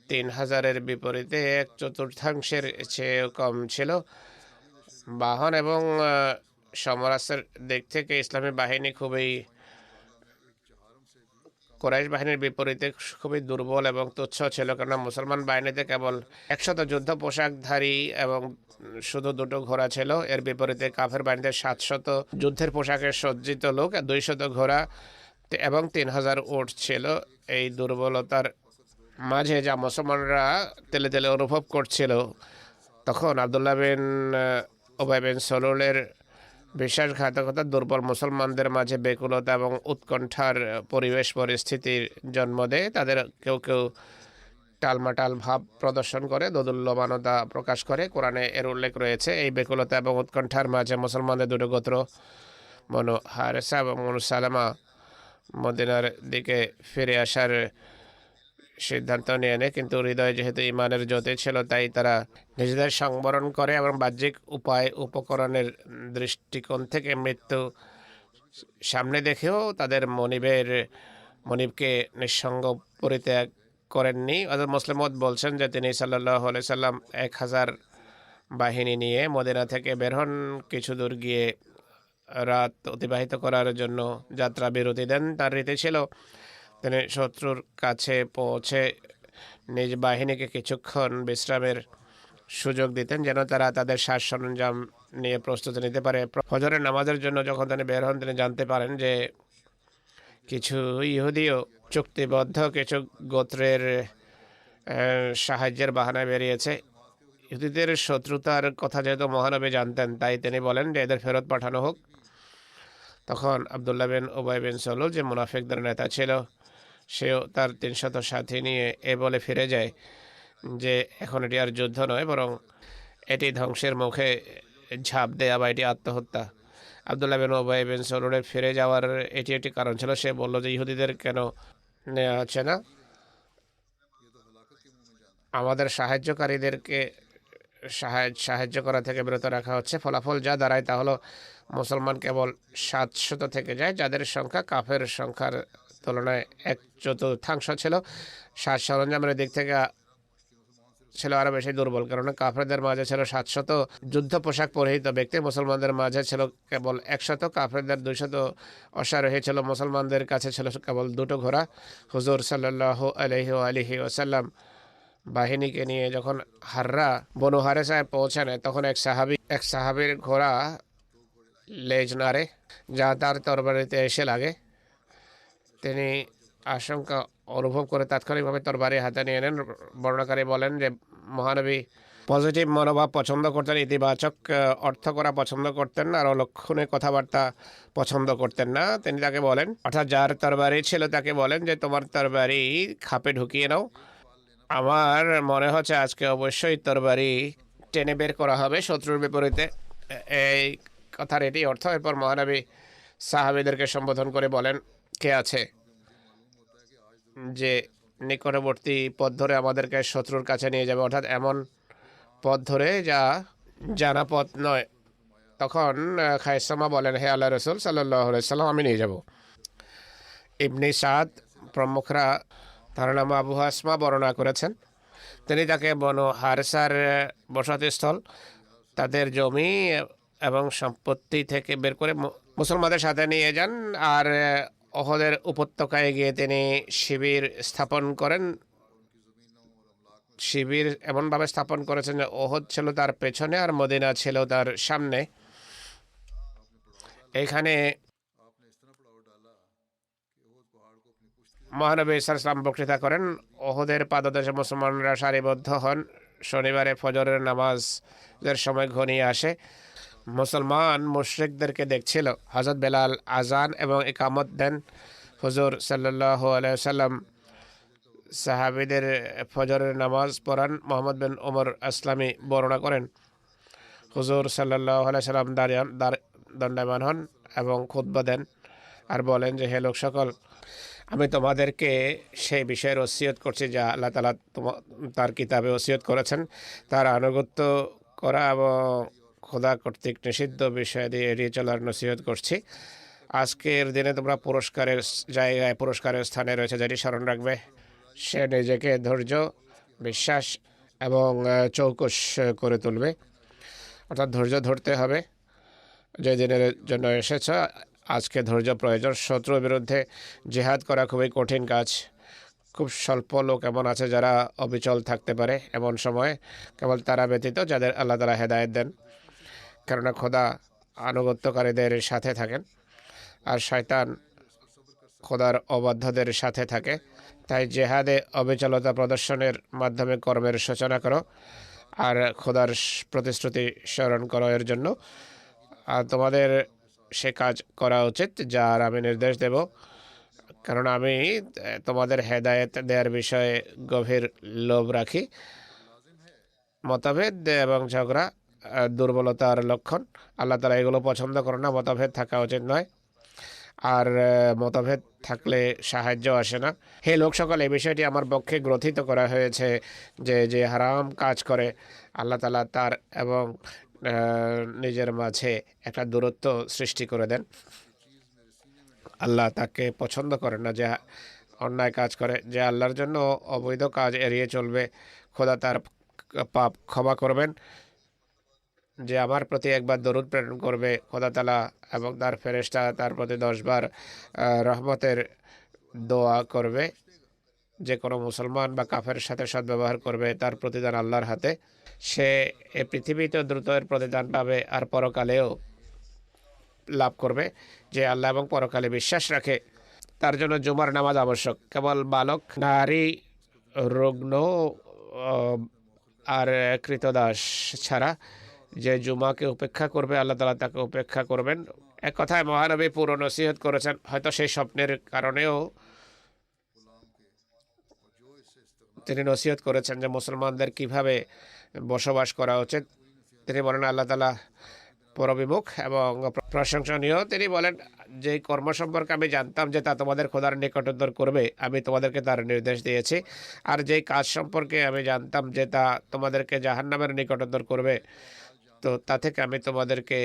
3000-এর বিপরীতে 1/4 চেয়ে কম ছিল। বাহন এবং সমরাস্ত্রের দিক থেকে ইসলামী বাহিনী কুরাইশ বাহিনীর বিপরীতে খুবই দুর্বল এবং তুচ্ছ ছিল, কেননা মুসলমান বাহিনীতে কেবল 100 যুদ্ধ পোশাকধারী এবং শুধু 2 ঘোড়া ছিল। এর বিপরীতে কাফের বাহিনীতে 700 যুদ্ধের পোশাকে সজ্জিত লোক, 200 ঘোড়া এবং 3000 উট ছিল। এই দুর্বলতার মাঝে যা মুসলমানরা তেলে তেলে অনুভব করছিল, তখন আব্দুল্লাহ বিন উবাই বিন সলুলের বিশ্বাসঘাতকতা দুর্বল মুসলমানদের মাঝে বেকুলতা এবং উৎকণ্ঠার পরিবেশ পরিস্থিতির জন্ম দেয়। তাদের কেউ কেউ টালমাটাল ভাব প্রদর্শন করে, দোদুল্যমানতা প্রকাশ করে। কোরআনে এর উল্লেখ রয়েছে। এই বেকুলতা এবং উৎকণ্ঠার মাঝে মুসলমানদের দুটো গোত্র বনু হারেসা এবং বনু সালামা মদিনার দিকে ফিরে আসার সিদ্ধান্ত নিয়ে নেয়, কিন্তু হৃদয়ে যেহেতু ইমানের জ্যোতি ছিল তাই তারা নিজেদের সংবরণ করে এবং বাহ্যিক উপায় উপকরণের দৃষ্টিকোণ থেকে মৃত্যু সামনে দেখেও তাদের মনিবকে নিঃসঙ্গ পরিত্যাগ করেননি। অর্থাৎ মুসলিম বলছেন যে তিনি সাল্লাল্লাহু আলাইহি সাল্লাম 1000 বাহিনী নিয়ে মদিনা থেকে বের হন। কিছু দূর গিয়ে রাত অতিবাহিত করার জন্য যাত্রা বিরতি দেন। তার রীতি ছিল তিনি শত্রুর কাছে পৌঁছে নিজ বাহিনীকে কিছুক্ষণ বিশ্রামের সুযোগ দিতেন, যেন তারা তাদের সাজ সরঞ্জাম নিয়ে প্রস্তুতি নিতে পারে। ফজরের নামাজের জন্য যখন তিনি বের হন, তিনি জানতে পারেন যে কিছু ইহুদিও চুক্তিবদ্ধ কিছু গোত্রের সাহায্যের বাহানায় বেরিয়েছে। ইহুদিদের শত্রুতার কথা যেহেতু মহানবী জানতেন, তাই তিনি বলেন যে এদের ফেরত পাঠানো হোক। তখন আবদুল্লাহ বিন উবাই বিন সলুল, যে মুনাফিকদের নেতা ছিল, সেও তার 300 সাথী নিয়ে বলে ফিরে যায় যে এখন এটি আর যুদ্ধ নয়, বরং এটি ধ্বংসের মুখে ঝাঁপ দেয়া বা এটি আত্মহত্যা। আবদুল্লাহ বিন উবাই বিন সলুলের ফিরে যাওয়ার এটি একটি কারণ ছিল। সে বলল যে ইহুদিদের কেন নেওয়া হচ্ছে না, আমাদের সাহায্যকারীদেরকে সাহায্য করা থেকে বিরত রাখা হচ্ছে। ফলাফল যা দাঁড়ায় তা হলো মুসলমান কেবল 700 থেকে যায়, যাদের সংখ্যা কাফের সংখ্যার তুলনায় 1/4 ছিল। সাজ সরঞ্জামের দিক থেকে ছিল আরো বেশি দুর্বল, কারণ কাফেরদের মাঝে ছিল 700 যুদ্ধ পোশাক পরিহিত ব্যক্তি, মুসলমানদের মাঝে ছিল কেবল 100। কাফেরদের 200 অশ্বারোহী ছিল, মুসলমানদের কাছে ছিল কেবল 2টো ঘোড়া। হুজুর সাল্লাল্লাহু আলাইহি ওয়াসাল্লাম বাহিনীকে নিয়ে যখন হাররা বনু হারেসায় পৌঁছানে, তখন এক সাহাবীর ঘোড়া লেজ নাড়ে, যা তার তরবারিতে এসে লাগে। তিনি আশঙ্কা অনুভব করে তাৎক্ষণিকভাবে তরবারি হাতে নিয়ে নেন। বর্ণনাকারী বলেন যে মহানবী পজিটিভ মনোভাব পছন্দ করতেন, ইতিবাচক অর্থ করা পছন্দ করতেন না, আর অলক্ষণে কথাবার্তা পছন্দ করতেন না। তিনি তাকে বলেন, অর্থাৎ যার তরবারি ছিল তাকে বলেন যে তোমার তরবারি খাপে ঢুকিয়ে নাও। আমার মনে হচ্ছে আজকে অবশ্যই তরবারি টেনে বের করা হবে শত্রুর বিপরীতে। এই কথার এটি অর্থ। এরপর মহানবী সাহাবীদেরকে সম্বোধন করে বলেন, কে আছে যে নিকটবর্তী পথ ধরে আমাদেরকে শত্রুর কাছে নিয়ে যাবে, অর্থাৎ এমন পথ ধরে যা জানা পথ নয়। তখন খায়সামা বলেন, হে আল্লাহ রসুল সাল্লাল্লাহু আলাইহি সাল্লাম, আমি নিয়ে যাব। ইবনে সাদ প্রমুখরা তার নাম আবু হাসমা বর্ণনা করেছেন। তিনি তাকে বনু হারেসার বসতিস্থল, তাদের জমি এবং সম্পত্তি থেকে বের করে মুসলমানদের সাথে নিয়ে যান। আর ওহদের উপত্যকায় গিয়ে তিনি শিবির স্থাপন করেন। শিবির এমনভাবে স্থাপন করেছেন যে ওহদ ছিল তার পেছনে আর মদিনা ছিল তার সামনে। এখানে মহানবী ইসলাম বক্তৃতা করেন। ওহদের পাদদেশে মুসলমানরা সারিবদ্ধ হন। শনিবারে ফজরের নামাজের সময় ঘনিয়ে আসে। মুসলমান মুশরিকদেরকে দেখছিল। হযরত বেলাল আজান এবং ইকামত দেন। হুজুর সাল্লাল্লাহু আলাইহি সাল্লাম সাহাবীদের ফজরের নামাজ পড়ান। মোহাম্মদ বিন ওমর আসলামী বর্ণনা করেন, হুজুর সাল্লাল্লাহু আলাইহি সাল্লাম দণ্ডায়মান হন এবং খুতবা দেন আর বলেন যে হে লোক সকল, আমি তোমাদেরকে সেই বিষয়ের ওসিয়ত করছি যা আল্লাহ তাআলা তার কিতাবে ওসিয়ত করেছেন, তার আনুগত্য করা এবং খোদা কর্তৃক নিষিদ্ধ বিষয় দিয়ে এড়িয়ে চলার নসিহত করছি। আজকের দিনে তোমরা পুরস্কারের জায়গায়, পুরস্কারের স্থানে রয়েছে, যেটি স্মরণ রাখবে সে নিজেকে ধৈর্য, বিশ্বাস এবং চৌকস করে তুলবে। অর্থাৎ ধৈর্য ধরতে হবে। যে দিনের জন্য এসেছ, আজকে ধৈর্য প্রয়োজন। শত্রুর বিরুদ্ধে জিহাদ করা খুবই কঠিন কাজ। খুব স্বল্প লোক এমন আছে যারা অবিচল থাকতে পারে এমন সময়, কেবল তারা ব্যতীত যাদের আল্লাহ তাআলা হেদায়েত দেন। কেননা খোদা আনুগত্যকারীদের সাথে থাকেন আর শয়তান খোদার অবাধ্যদের সাথে থাকে। তাই জেহাদে অবিচলতা প্রদর্শনের মাধ্যমে কর্মের সূচনা করো। আর খোদার প্রতিশ্রুতি স্মরণ করো এর জন্য। আর তোমাদের সে কাজ করা উচিত যার আমি নির্দেশ দেব, কারণ আমি তোমাদের হেদায়েত দেওয়ার বিষয়ে গভীর লোভ রাখি। মতভেদ এবং ঝগড়া দুর্বলতার লক্ষণ। আল্লাহ তাআলা এগুলো পছন্দ করে না, মতভেদ থাকা উচিত নয়। আর মতভেদ থাকলে সাহায্য আসে না। হে লোক সকল, এই বিষয়টি আমার পক্ষে গ্রথিত করা হয়েছে যে যে হারাম কাজ করে আল্লাহ তাআলা তার এবং নিজের মাঝে একটা দূরত্ব সৃষ্টি করে দেন। আল্লাহ তাকে পছন্দ করেন না যে অন্যায় কাজ করে। যে আল্লাহর জন্য অবৈধ কাজ এড়িয়ে চলবে, খোদা তার পাপ ক্ষমা করবেন। যে আমার প্রতি একবার দরুদ প্রেরণ করবে, খোদা তাআলা এবং তার ফেরেশতা তার প্রতি 10 বার রহমতের দোয়া করবে। যে কোনো মুসলমান বা কাফের সাথে সদ্ব্যবহার করবে, তার প্রতিদান আল্লাহর হাতে। সে এ পৃথিবীতে দ্রুত এর প্রতিদান পাবে আর পরকালেও লাভ করবে। যে আল্লাহ এবং পরকালে বিশ্বাস রাখে তার জন্য জুমার নামাজ আবশ্যক। কেবল বালক, নারী, রুগ্ন আর কৃতদাস ছাড়া যে জুমাকে উপেক্ষা করবে, আল্লাহ তাআলা তাকে উপেক্ষা করবেন। এক কথায় মহানবী পুরো নসিহত করেছেন। হয়তো সেই স্বপ্নের কারণেও তিনি নসিহত করেছেন যে মুসলমানদের কিভাবে বসবাস করা উচিত। তিনি বলেন আল্লাহ তাআলা পরবিমুখ এবং প্রশংসনীয়। তিনি বলেন, যে কর্ম সম্পর্কে আমি জানতাম যে তা তোমাদের খোদার নিকটতর করবে, আমি তোমাদেরকে তার নির্দেশ দিয়েছি। আর যেই কাজ সম্পর্কে আমি জানতাম যে তা তোমাদেরকে জাহান্নামের নিকটতর করবে, তো তা থেকে আমি তোমাদেরকে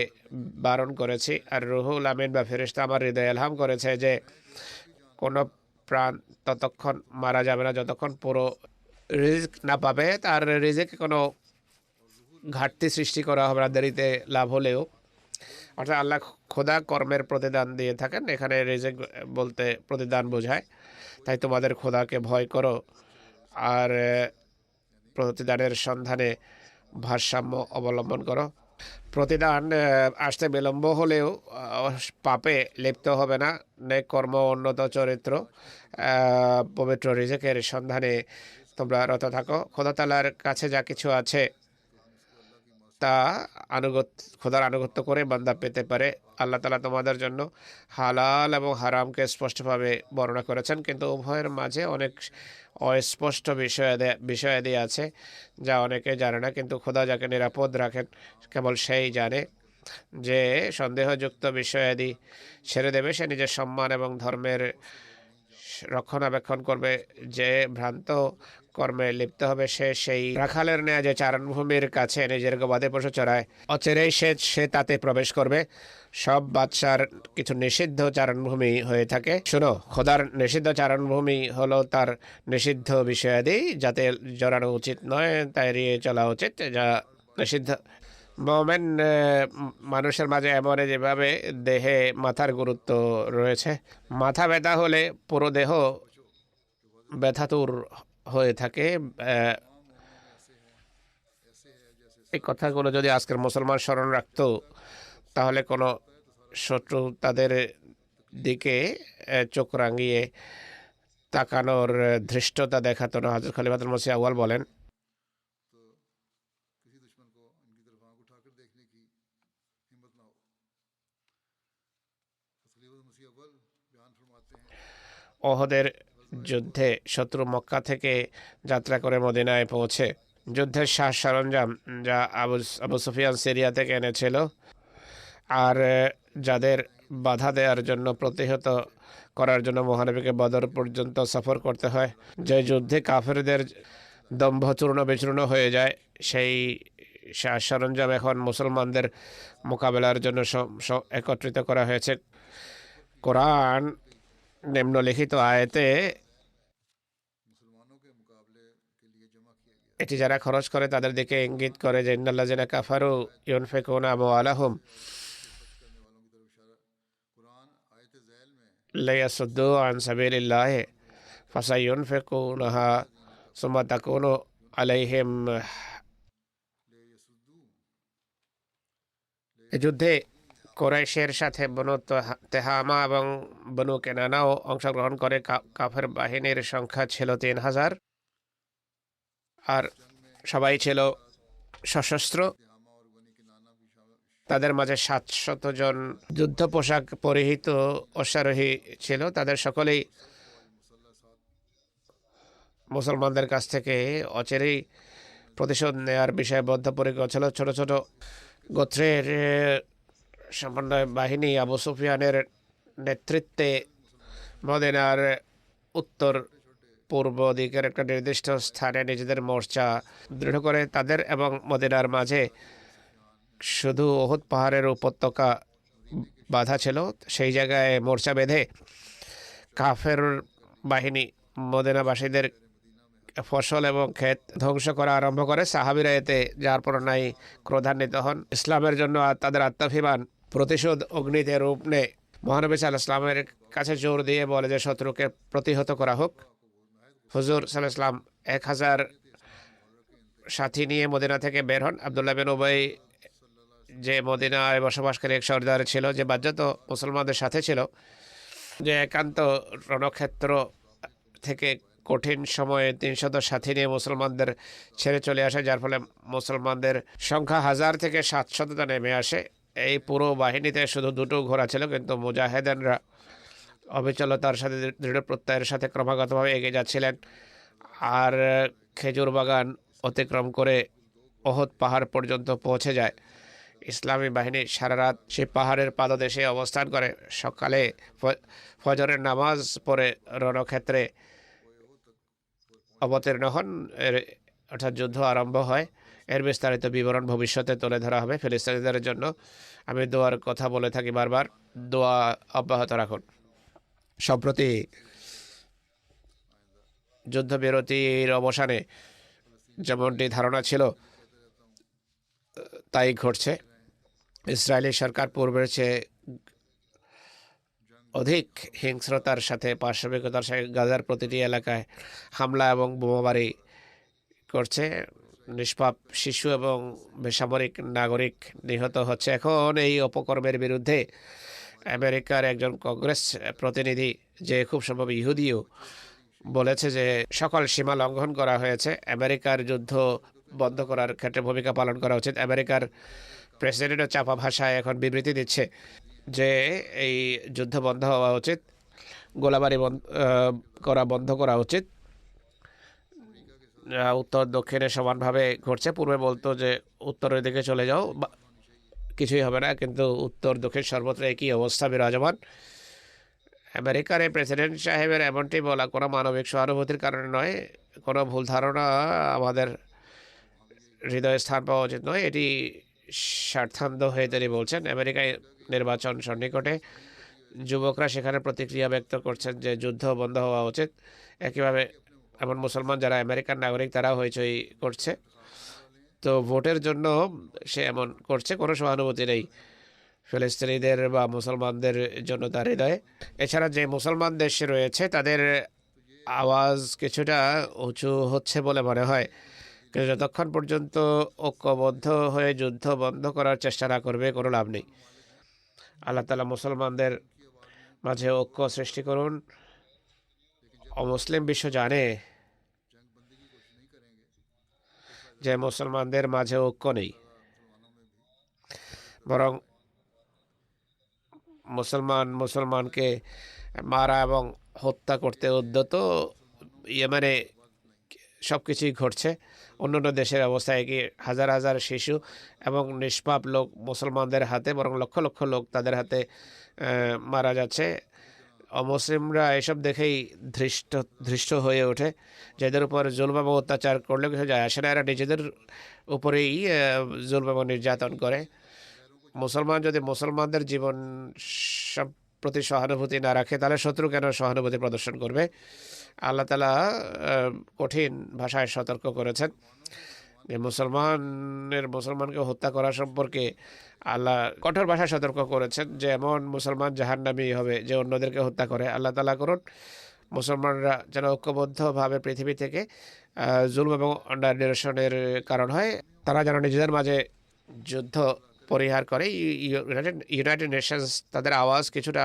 বারণ করেছি। আর রুহুল আমিন বা ফেরেশতা আমার হৃদয়ে ইলহাম করেছে যে কোনো প্রাণ ততক্ষণ মারা যাবে না যতক্ষণ পুরো রিজিক না পাবে। তার রিজিকে কোনো ঘাটতি সৃষ্টি করা হবে না দেরিতে লাভ হলেও। অর্থাৎ আল্লাহ খোদা কর্মের প্রতিদান দিয়ে থাকেন। এখানে রিজিক বলতে প্রতিদান বোঝায়। তাই তোমাদের খোদাকে ভয় করো আর প্রতিদানের সন্ধানে ভারসাম্য অবলম্বন করো। প্রতিদান আসতে বিলম্ব হলেও পাপে লিপ্ত হবে না। নেক কর্ম, উন্নত চরিত্র, পবিত্র রিজিকের সন্ধানে তোমরা রত থাকো। খোদা তাআলার কাছে যা কিছু আছে তা খোদার আনুগত্য করে বান্দা পেতে পারে। আল্লাহ তাআলা তোমাদের জন্য হালাল এবং হারামকে স্পষ্টভাবে বর্ণনা করেছেন, কিন্তু উভয়ের মাঝে অনেক অস্পষ্ট বিষয়াদি আছে যা অনেকে জানে না। কিন্তু খোদা যাকে নিরাপদ রাখেন কেবল সেই জানে। যে সন্দেহযুক্ত বিষয়াদি ছেড়ে দেবে সে নিজের সম্মান এবং ধর্মের রক্ষণাবেক্ষণ করবে। যে ভ্রান্ত কর্মে লিপ্ত হবে সে সেই রাখালের ন্যায় যে চারণভূমির কাছে নিজের গবাদি পশু চড়ায়, অচিরেই সে তাতে প্রবেশ করবে। সব বাদশার কিছু নিষিদ্ধ চারণভূমি হয়ে থাকে। শোনো, খোদার নিষিদ্ধ চারণভূমি হলো তার নিষিদ্ধ বিষয়াদি যাতে জড়ানো উচিত নয়, তাই এড়িয়ে চলা উচিত যা নিষিদ্ধ। মোমেন মানুষের মাঝে এমন যেভাবে দেহে মাথার গুরুত্ব রয়েছে। মাথা ব্যথা হলে পুরো দেহ ব্যথাতুর হয়ে থাকে। এই কথাগুলো যদি আজকের মুসলমান স্মরণ রাখতো, তাহলে কোনো শত্রু তাদের দিকে চোখ রাঙিয়ে তাকানোর ধৃষ্টতা দেখাতো না। হযরত খলিফাতুল মসিহ আউয়াল বলেন, ওহদের যুদ্ধে শত্রু মক্কা থেকে যাত্রা করে মদিনায় পৌঁছে যুদ্ধের সাজ সরঞ্জাম যা আবু সুফিয়ান সিরিয়া থেকে এনেছিল আর যাদের বাধা দেওয়ার জন্য প্রতিহত করার জন্য মহানবীকে বদর পর্যন্ত সফর করতে হয়। যে যুদ্ধে কাফেরদের দম্ভ চূর্ণ বিচূর্ণ হয়ে যায়, সেই সাজ সরঞ্জাম এখন মুসলমানদের মোকাবেলার জন্য একত্রিত করা হয়েছে। কোরআন নিম্নলিখিত আয়াতে এটি যারা খরচ করে তাদের দিকে ইঙ্গিত করে যে ইন্নাল্লাযিনা কাফারু ইউনফিকুনা আমওয়ালাহুম লিয়াসুদ্দু আন সাবিলিল্লাহি ফাসায়ুনফিকুনাহা সুম্মা তাকুনু আলাইহিম। এই যুদ্ধে কুরাইশের সাথে বনু তেহামা এবং বনু কেনানাও অংশগ্রহণ করে। কাফের বাহিনীর সংখ্যা ছিল 3000 আর সবাই ছিল সশস্ত্র, তাদের মাঝে 700 জন যুদ্ধ পোশাক পরিহিত অশ্বারোহী ছিল। তাদের সকলেই মুসলমানদের কাছ থেকে অচিরেই প্রতিশোধ নেয়ার বিষয়ে বদ্ধপরিকর ছিল। ছোট ছোট গোত্রের সমন্বয় বাহিনী আবু সুফিয়ানের নেতৃত্বে মদিনার উত্তর পূর্ব দিকের একটা নির্দিষ্ট স্থানে নিজেদের মোর্চা দৃঢ় করে তাদের এবং মদিনার মাঝে শুধু ওহুদ পাহাড়ের উপত্যকা বাধা ছিল। সেই জায়গায় মোর্চা বেঁধে কাফের বাহিনী মদিনাবাসীদের ফসল এবং ক্ষেত ধ্বংস করা আরম্ভ করে। সাহাবীরা এতে যার পরনাই ক্রোধান্বিত হন। ইসলামের জন্য তাদের আত্মাভিমান প্রতিশোধ অগ্নিতে রূপ নেয়। মহানবী সাল্লাল্লাহু আলাইহি ওয়াসাল্লামের কাছে জোর দিয়ে বলে যে শত্রুকে প্রতিহত করা হোক। হুজুর সাল্লাল্লাহু আলাইহি ওয়াসাল্লাম 1000 সাথী নিয়ে মদিনা থেকে বের হন। আব্দুল্লাহ বিন উবাই, যে মদিনায় বসবাসকারী এক সর্দার ছিল, যে বাহ্যত মুসলমানদের সাথে ছিল, যে একান্ত রণক্ষেত্র থেকে কঠিন সময়ে 300 সাথী নিয়ে মুসলমানদের ছেড়ে চলে আসে, যার ফলে মুসলমানদের সংখ্যা 1000 থেকে 700 নেমে আসে। এই পুরো বাহিনীতে শুধু 2টো ঘোড়া ছিল, কিন্তু মুজাহিদিনরা অবিচলতার সাথে দৃঢ় প্রত্যয়ের সাথে ক্রমাগতভাবে এগিয়ে যাচ্ছিলেন। আর খেজুর বাগান অতিক্রম করে ওহুদ পাহাড় পর্যন্ত পৌঁছে যায়। ইসলামী বাহিনী সারা রাত সেই পাহাড়ের পাদদেশে অবস্থান করে। সকালে ফজরের নামাজ পড়ে রণক্ষেত্রে অবতীর্ণ হন, অর্থাৎ যুদ্ধ আরম্ভ হয়। এর বিস্তারিত বিবরণ ভবিষ্যতে তুলে ধরা হবে। ফিলিস্তিনিদের জন্য আমি দোয়ার কথা বলে থাকি বারবার, দোয়া অব্যাহত রাখুন। সম্প্রতি যুদ্ধবিরতির অবসানে যেমনটি ধারণা ছিল তাই ঘটছে। ইসরায়েলি সরকার পূর্বের চেয়ে অধিক হিংস্রতার সাথে, পাশবিকতার সাথে গাজার প্রতিটি এলাকায় হামলা এবং বোমাবারি করছে। নিষ্পাপ শিশু এবং বেসামরিক নাগরিক নিহত হচ্ছে। এখন এই অপকর্মের বিরুদ্ধে আমেরিকার একজন কংগ্রেস প্রতিনিধি, যে খুব সম্ভব ইহুদিও, বলেছে যে সকল সীমা লঙ্ঘন করা হয়েছে। আমেরিকার যুদ্ধ বন্ধ করার ক্ষেত্রে ভূমিকা পালন করা উচিত। আমেরিকার প্রেসিডেন্টও চাপা ভাষায় এখন বিবৃতি দিচ্ছে যে এই যুদ্ধ বন্ধ হওয়া উচিত, গোলাবারি করা বন্ধ করা উচিত। উত্তর দক্ষিণে সমানভাবে ঘটছে। পূর্বে বলতো যে উত্তরের দিকে চলে যাও, কিছুই হবে না, কিন্তু উত্তর দক্ষিণ সর্বত্র একই অবস্থা বিরাজমান। আমেরিকার এই প্রেসিডেন্ট সাহেবের এমনটি বলা কোনো মানবিক সহানুভূতির কারণে নয়, কোনো ভুল ধারণা আমাদের হৃদয়ে স্থান পাওয়া উচিত নয়। এটি স্বার্থান্ধ হয়ে তিনি বলছেন। আমেরিকায় নির্বাচন সন্নিকটে, যুবকরা সেখানে প্রতিক্রিয়া ব্যক্ত করছেন যে যুদ্ধ বন্ধ হওয়া উচিত। একইভাবে এমন মুসলমান যারা আমেরিকান নাগরিক তারাও হইচই করছে। তো ভোটের জন্য সে এমন করছে, কোনো সহানুভূতি নেই ফিলিস্তিনিদের বা মুসলমানদের জন্য তার হৃদয়ে। এছাড়া যে মুসলমান দেশে রয়েছে তাদের আওয়াজ কিছুটা উঁচু হচ্ছে বলে মনে হয়, কিন্তু যতক্ষণ পর্যন্ত ঐক্যবদ্ধ হয়ে যুদ্ধ বন্ধ করার চেষ্টা না করবে কোনো লাভ নেই। আল্লাহ তাআলা মুসলমানদের মাঝে ঐক্য সৃষ্টি করুন। অমুসলিম বিশ্ব জানে যে মুসলমানদের মাঝে ঐক্য নেই, বরং মুসলমানকে মারা এবং হত্যা করতে উদ্যত। ইয়েমেনে সব কিছুই ঘটছে। অন্যান্য দেশের অবস্থায় কি হাজার হাজার শিশু এবং নিষ্পাপ লোক মুসলমানদের হাতে, বরং লক্ষ লক্ষ লোক তাদের হাতে মারা যাচ্ছে। অমুসলিমরা এসব দেখেই ধৃষ্ট হয়ে ওঠে। যাদের উপর জুলম এবং অত্যাচার করলে কিছু যায় আসে না, এরা নিজেদের উপরেই জুলম এবং নির্যাতন করে। মুসলমান যদি মুসলমানদের জীবন প্রতি সহানুভূতি না রাখে, তাহলে শত্রু কেন সহানুভূতি প্রদর্শন করবে? আল্লাহ তাআলা কঠিন ভাষায় সতর্ক করেছেন যে মুসলমানকে হত্যা করা সম্পর্কে। আল্লাহ কঠোর ভাষায় সতর্ক করেছেন যে এমন মুসলমান জাহান্নামী হবে যে অন্যদেরকে হত্যা করে। আল্লাহ তাআলা করুন মুসলমানরা যেন ঐক্যবদ্ধভাবে পৃথিবী থেকে জুলম এবং অন্যায় নিরসনের কারণ হয়। তারা যেন নিজেদের মাঝে যুদ্ধ পরিহার করে। ইউনাইটেড নেশনস তাদের আওয়াজ কিছুটা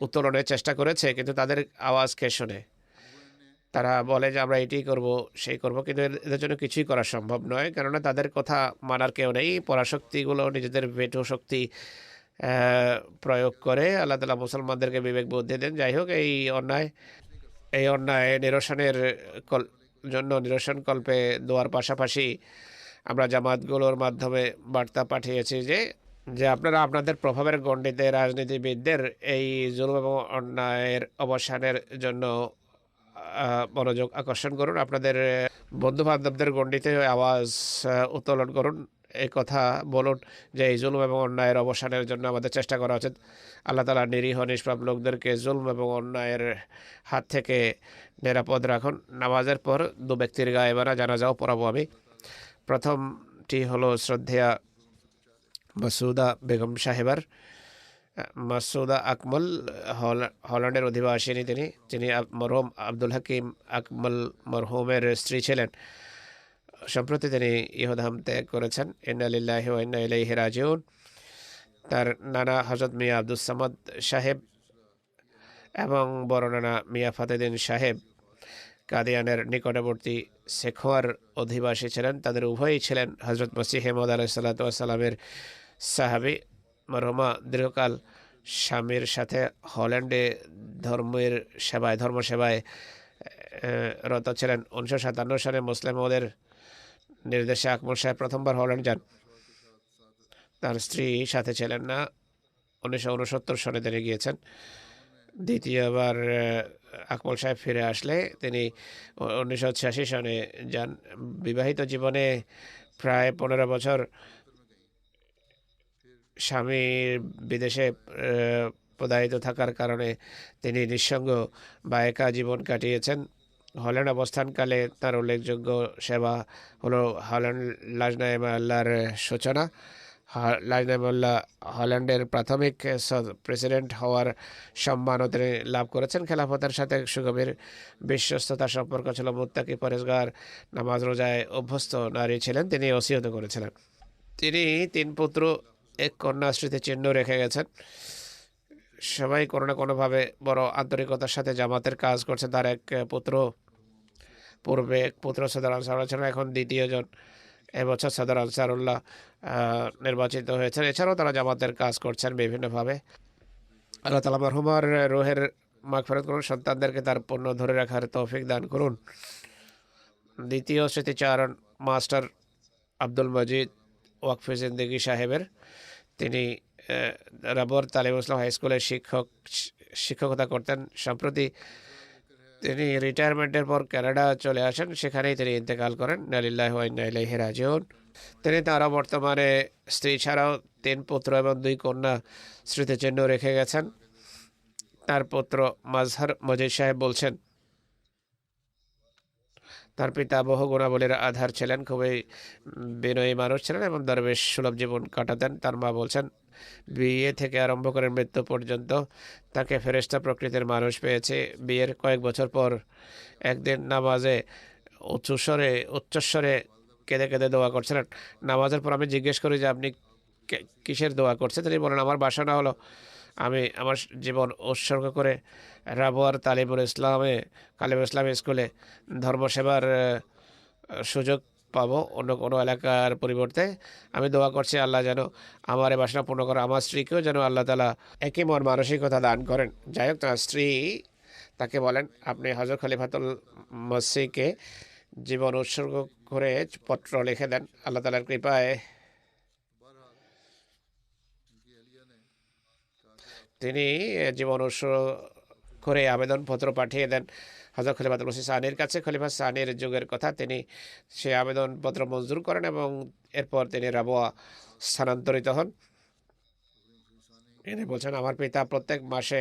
উত্তোলনের চেষ্টা করেছে, কিন্তু তাদের আওয়াজ কে শোনে? তারা বলে যে আমরা এটাই করব সেই করব, কিন্তু এদের জন্য কিছুই করা সম্ভব নয়, কেননা তাদের কথা মানার কেউ নেই। পরাশক্তিগুলো নিজেদের ভেটো শক্তি প্রয়োগ করে আল্লাহ তাআলা মুসলমানদেরকে বিবেক বুদ্ধি দেন। যাই হোক, এই অন্যায় নিরসনের জন্য নিরসন কল্পে দোয়ার পাশাপাশি আমরা জামাতগুলোর মাধ্যমে বার্তা পাঠিয়েছি যে যে আপনারা আপনাদের প্রভাবের গণ্ডিতে রাজনীতিবিদদের এই জুলুম এবং অন্যায়ের অবসানের জন্য মনোযোগ আকর্ষণ করুন। আপনাদের বন্ধু বান্ধবদের গণ্ডিতে আওয়াজ উত্তোলন করুন, এই কথা বলুন যে এই জুলুম এবং অন্যায়ের অবসানের জন্য আমাদের চেষ্টা করা উচিত। আল্লাহ তাআলা নিরীহ নিষ্পাপ লোকদেরকে জুলুম এবং অন্যায়ের হাত থেকে নিরাপদ রাখুন। নামাজের পর দু ব্যক্তির গায়েবানা জানাজাও পড়াবো আমি। প্রথমটি হলো শ্রদ্ধেয়া মাসুদা বেগম সাহেবার। মাসুদা আকমল হল্যান্ডের অধিবাসিনী। তিনি মরহুম আব্দুল হাকিম আকমল মরহুমের স্ত্রী ছিলেন। সম্প্রতি তিনি ইহধাম ত্যাগ করেছেন। ইন্না লিল্লাহি ওয়া ইন্না ইলাইহি রাজিউন। তার নানা হযরত মিয়া আব্দুস সামাদ সাহেব এবং বড় নানা মিয়া ফাতেদিন সাহেব কাদিয়ানের নিকটবর্তী শেখোয়ার অধিবাসী ছিলেন। তাদের উভয়ই ছিলেন হজরত মসিহ মউদ আলাইহিস সালাতু ওয়াস সালামের সাহাবী। মরহুমা দীর্ঘকাল স্বামীর সাথে হল্যান্ডে ধর্ম সেবায় রত ছিলেন। 1957 সালে মুসলিম মউদের নির্দেশে আকমল সাহেব প্রথমবার হল্যান্ড যান। তার স্ত্রী সাথে ছিলেন না। 1969 সালে তিনি গিয়েছেন। দ্বিতীয়বার আকমল সাহেব ফিরে আসলে তিনি 1986 সনে যান। বিবাহিত জীবনে প্রায় 15 বছর স্বামীর বিদেশে প্রদায়িত থাকার কারণে তিনি নিঃসঙ্গ বা একা জীবন কাটিয়েছেন। হল্যান্ড অবস্থানকালে তার উল্লেখযোগ্য সেবা হলো হল্যান্ড লাজনায়ে আল্লাহর সূচনা। লাজনায়ে আল্লাহ হল্যান্ডের প্রাথমিক প্রেসিডেন্ট হওয়ার সম্মানও তিনি লাভ করেছেন। খেলাফতের সাথে সুগভীর বিশ্বস্ততার সম্পর্ক ছিল। মুত্তাকি, পরেজগার, নামাজ রোজায় অভ্যস্ত নারী ছিলেন। তিনি ওসিয়ত করেছিলেন। তিনি 3 পুত্র 1 কন্যা স্মৃতিচিহ্ন রেখে গেছেন। সবাই কোনো না কোনোভাবে বড় আন্তরিকতার সাথে জামাতের কাজ করছে। তার পূর্বে এক পুত্র সদর আনসারুল্লাহ ছিলেন, এখন দ্বিতীয়জন এবছর সদর আনসারুল্লাহ নির্বাচিত হয়েছেন। এছাড়াও তারা জামাতের কাজ করছেন বিভিন্নভাবে। আল্লাহ তাআলা মরহুমার রুহের মাগফিরাত করুন, সন্তানদেরকে তার পুণ্য ধরে রাখার তৌফিক দান করুন। দ্বিতীয় স্মৃতিচারণ মাস্টার আব্দুল মজিদ ওয়াকফে জিন্দেগি সাহেবের। তিনি রাবর তালিম ইসলাম হাই স্কুলের শিক্ষকতা করতেন। সম্প্রতি তিনি রিটায়ারমেন্টের পর কানাডা চলে আসেন, সেখানেই তিনি ইন্তেকাল করেন। ইন্না লিল্লাহি ওয়া ইন্না ইলাইহি রাজিউন। তিনি তারা বর্তমানে স্ত্রী ছাড়াও 3 পুত্র এবং 2 কন্যা স্মৃতিচিহ্ন রেখে গেছেন। তার পুত্র মাজহার মজিদ সাহেব বলছেন, তার পিতা বহু গুণাবলীর আধার ছিলেন, খুবই বিনয়ী মানুষ ছিলেন এবং দরবেশ সুলভ জীবন কাটাতেন। তার মা বলছেন, বিয়ে থেকে আরম্ভ করে মৃত্যু পর্যন্ত তাকে ফেরেশতা প্রকৃতির মানুষ পেয়েছে। বিয়ের কয়েক বছর পর একদিন নামাজে উচ্চস্বরে কেঁদে কেঁদে দোয়া করছিলেন। নামাজের পর আমি জিজ্ঞেস করি যে আপনি কিসের দোয়া করছেন? তিনি বলেন, আমার বাসনা হলো আমি আমার জীবন উৎসর্গ করে রাবওয়ার কালিমুল ইসলাম স্কুলে ধর্মসেবার সুযোগ পাবো অন্য কোনো এলাকার পরিবর্তে। আমি দোয়া করছি আল্লাহ যেন আমার এই বাসনা পূর্ণ করে, আমার স্ত্রীকেও যেন আল্লাহ তাআলা একই মন মানসিকতা দান করেন। যাই হোক, তার স্ত্রী তাকে বলেন, আপনি হযরত খলিফাতুল মসিহকে জীবন উৎসর্গ করে পত্র লিখে দেন। আল্লাহ তাআলার কৃপায় তিনি জীবন উৎসর্গ করে আবেদনপত্র পাঠিয়ে দেন হযরত খলিফাতুল মসিহ সানির কাছে। খলিফা সানির যুগের কথা। তিনি সেই আবেদনপত্র মঞ্জুর করেন এবং এরপর তিনি রাবওয়া স্থানান্তরিত হন। তিনি বলছেন, আমার পিতা প্রত্যেক মাসে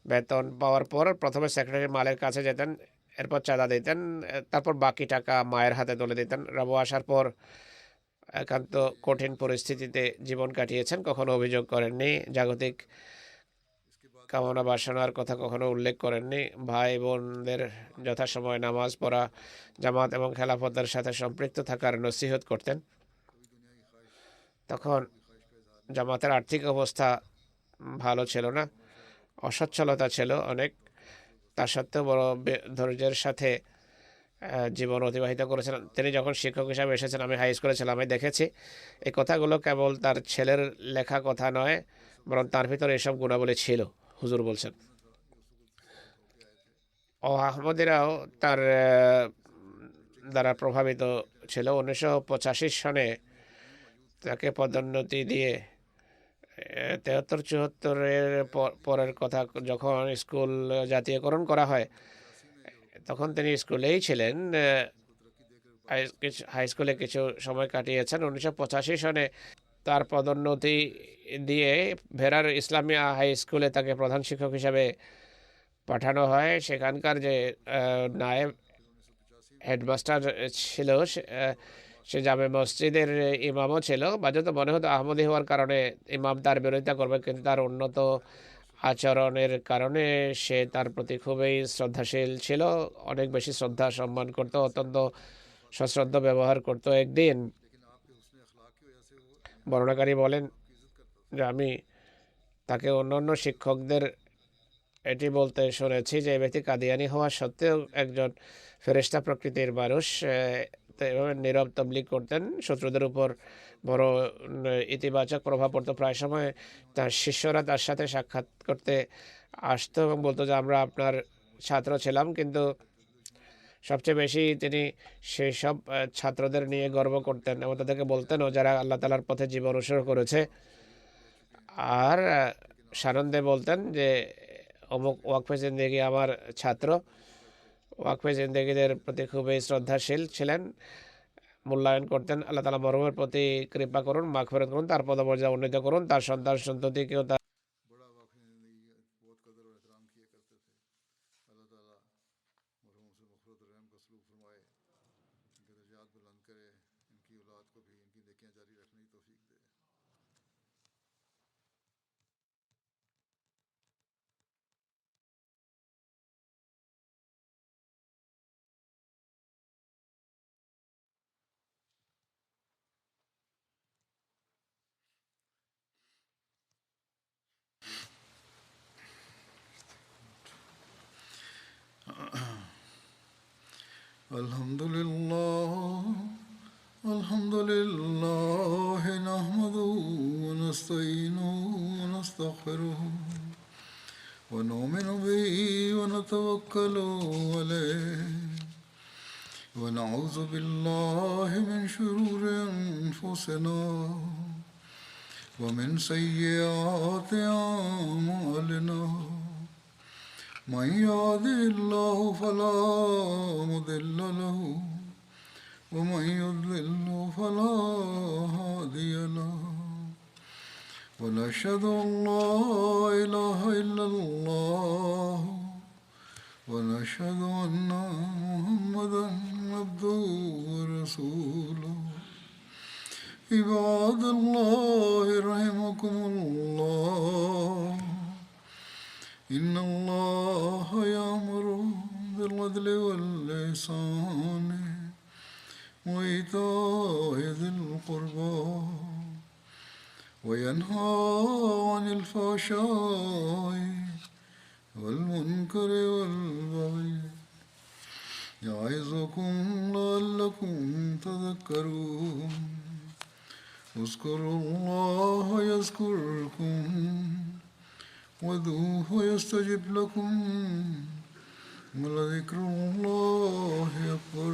বেতন পাওয়ার পর প্রথমে সেক্রেটারি মালের কাছে যেতেন, এরপর চাঁদা দিতেন, তারপর বাকি টাকা মায়ের হাতে তুলে দিতেন। রাবওয়া আসার পর একান্ত কঠিন পরিস্থিতিতে জীবন কাটিয়েছেন, কখনো অভিযোগ করেননি, জাগতিক কামনা বাসনার কথা কখনো উল্লেখ করেননি। ভাই বোনদের যথাসময়ে নামাজ পড়া, জামাত এবং খেলাফতের সাথে সম্পৃক্ত থাকার নসিহত করতেন। তখন জামাতের আর্থিক অবস্থা ভালো ছিল না, অসচ্ছলতা ছিল অনেক। তা সত্ত্বেও বড় ধৈর্যের সাথে জীবন অতিবাহিত করেছেন। তিনি যখন শিক্ষক হিসাবে এসেছেন, আমি হাই স্কুলে ছিলাম, আমি দেখেছি এই কথাগুলো কেবল তার ছেলের লেখা কথা নয়, বরং তার ভিতরে এসব গুণাবলী ছিল। হুজুর বলছেন ও আহমদিরাও তার দ্বারা প্রভাবিত ছিল। 1985 সনে তাকে পদোন্নতি দিয়ে 73-74-এর পরের কথা, যখন স্কুল জাতীয়করণ করা হয়, তখন তিনি স্কুলেই ছিলেন। হাই স্কুলে কিছু সময় কাটিয়েছেন। 1985 সনে তার পদোন্নতি দিয়ে ভেরার ইসলামিয়া হাই স্কুলে তাকে প্রধান শিক্ষক হিসাবে পাঠানো হয়। সেখানকার যে নায়েব হেডমাস্টার ছিল, সে জামে মসজিদের ইমামও ছিল। বাজে তো মনে হতো আহমদী হওয়ার কারণে ইমাম তার বিরোধিতা করবে, কিন্তু তার উন্নত আচরণের কারণে সে তার প্রতি খুবই শ্রদ্ধাশীল ছিল, অনেক বেশি শ্রদ্ধা সম্মান করত, অত্যন্ত সশ্রদ্ধ ব্যবহার করত। একদিন বর্ণনাকারী বলেন যে আমি তাকে অন্যান্য শিক্ষকদের এটি বলতে শুনেছি যে এই ব্যক্তি কাদিয়ানি হওয়া সত্ত্বেও একজন ফেরেশতা প্রকৃতির মানুষ। এভাবে নীরব তবলিগ করতেন, শত্রুদের উপর বড় ইতিবাচক প্রভাব পড়তো। প্রায় সময় তার শিষ্যরা তার সাথে সাক্ষাৎ করতে আসতো এবং বলতো যে আমরা আপনার ছাত্র ছিলাম, কিন্তু সবচেয়ে বেশি তিনি সেই সব ছাত্রদের নিয়ে গর্ব করতেন এবং তাদেরকে বলতেনও যারা আল্লাহ তাআলার পথে জীবন উৎসর্গ করেছে। আর সানন্দে বলতেন যে অমুক ওয়াকফে জিন্দেগি আমার ছাত্র। ওয়াকফে জিন্দেগিদের প্রতি খুবই শ্রদ্ধাশীল ছিলেন, মূল্যায়ন করতেন। আল্লাহ তাআলা মরহুমের প্রতি কৃপা করুন, মাগফিরাত করুন, তার পদমর্যাদা উন্নীত করুন, তার সন্তান সন্ততিকেও তার बड़ा वाक़ई ज़िंदगी बहुत कदर और एहतराम किया करते थे। अल्लाह ताला मरहूम से मग़फ़िरत और रहम का सलूक फरमाए, इनके दर्जात बुलंद करे, इनकी औलाद को भी इनकी नेकियां जारी रखने की तौफीक दे। الحمد لله الحمد لله نحمده ونستعينه ونستغفره ونؤمن به ونتوكل عليه ونعوذ بالله من شرور أنفسنا ومن سيئات أعمالنا من يهده الله فلا مضل له ومن يضلل فلا هادي له ونشهد أن لا إله إلا الله ونشهد أن محمدا عبده ورسوله عباد الله رحمكم الله إن الله يأمر بالعدل والإحسان وإيتاء ذي القربى وينهى عن الفحشاء والمنكر والبغي يعظكم لعلكم تذكرون اذكروا الله يذكركم وادعوه يستجب لكم ولذكر الله أكبر.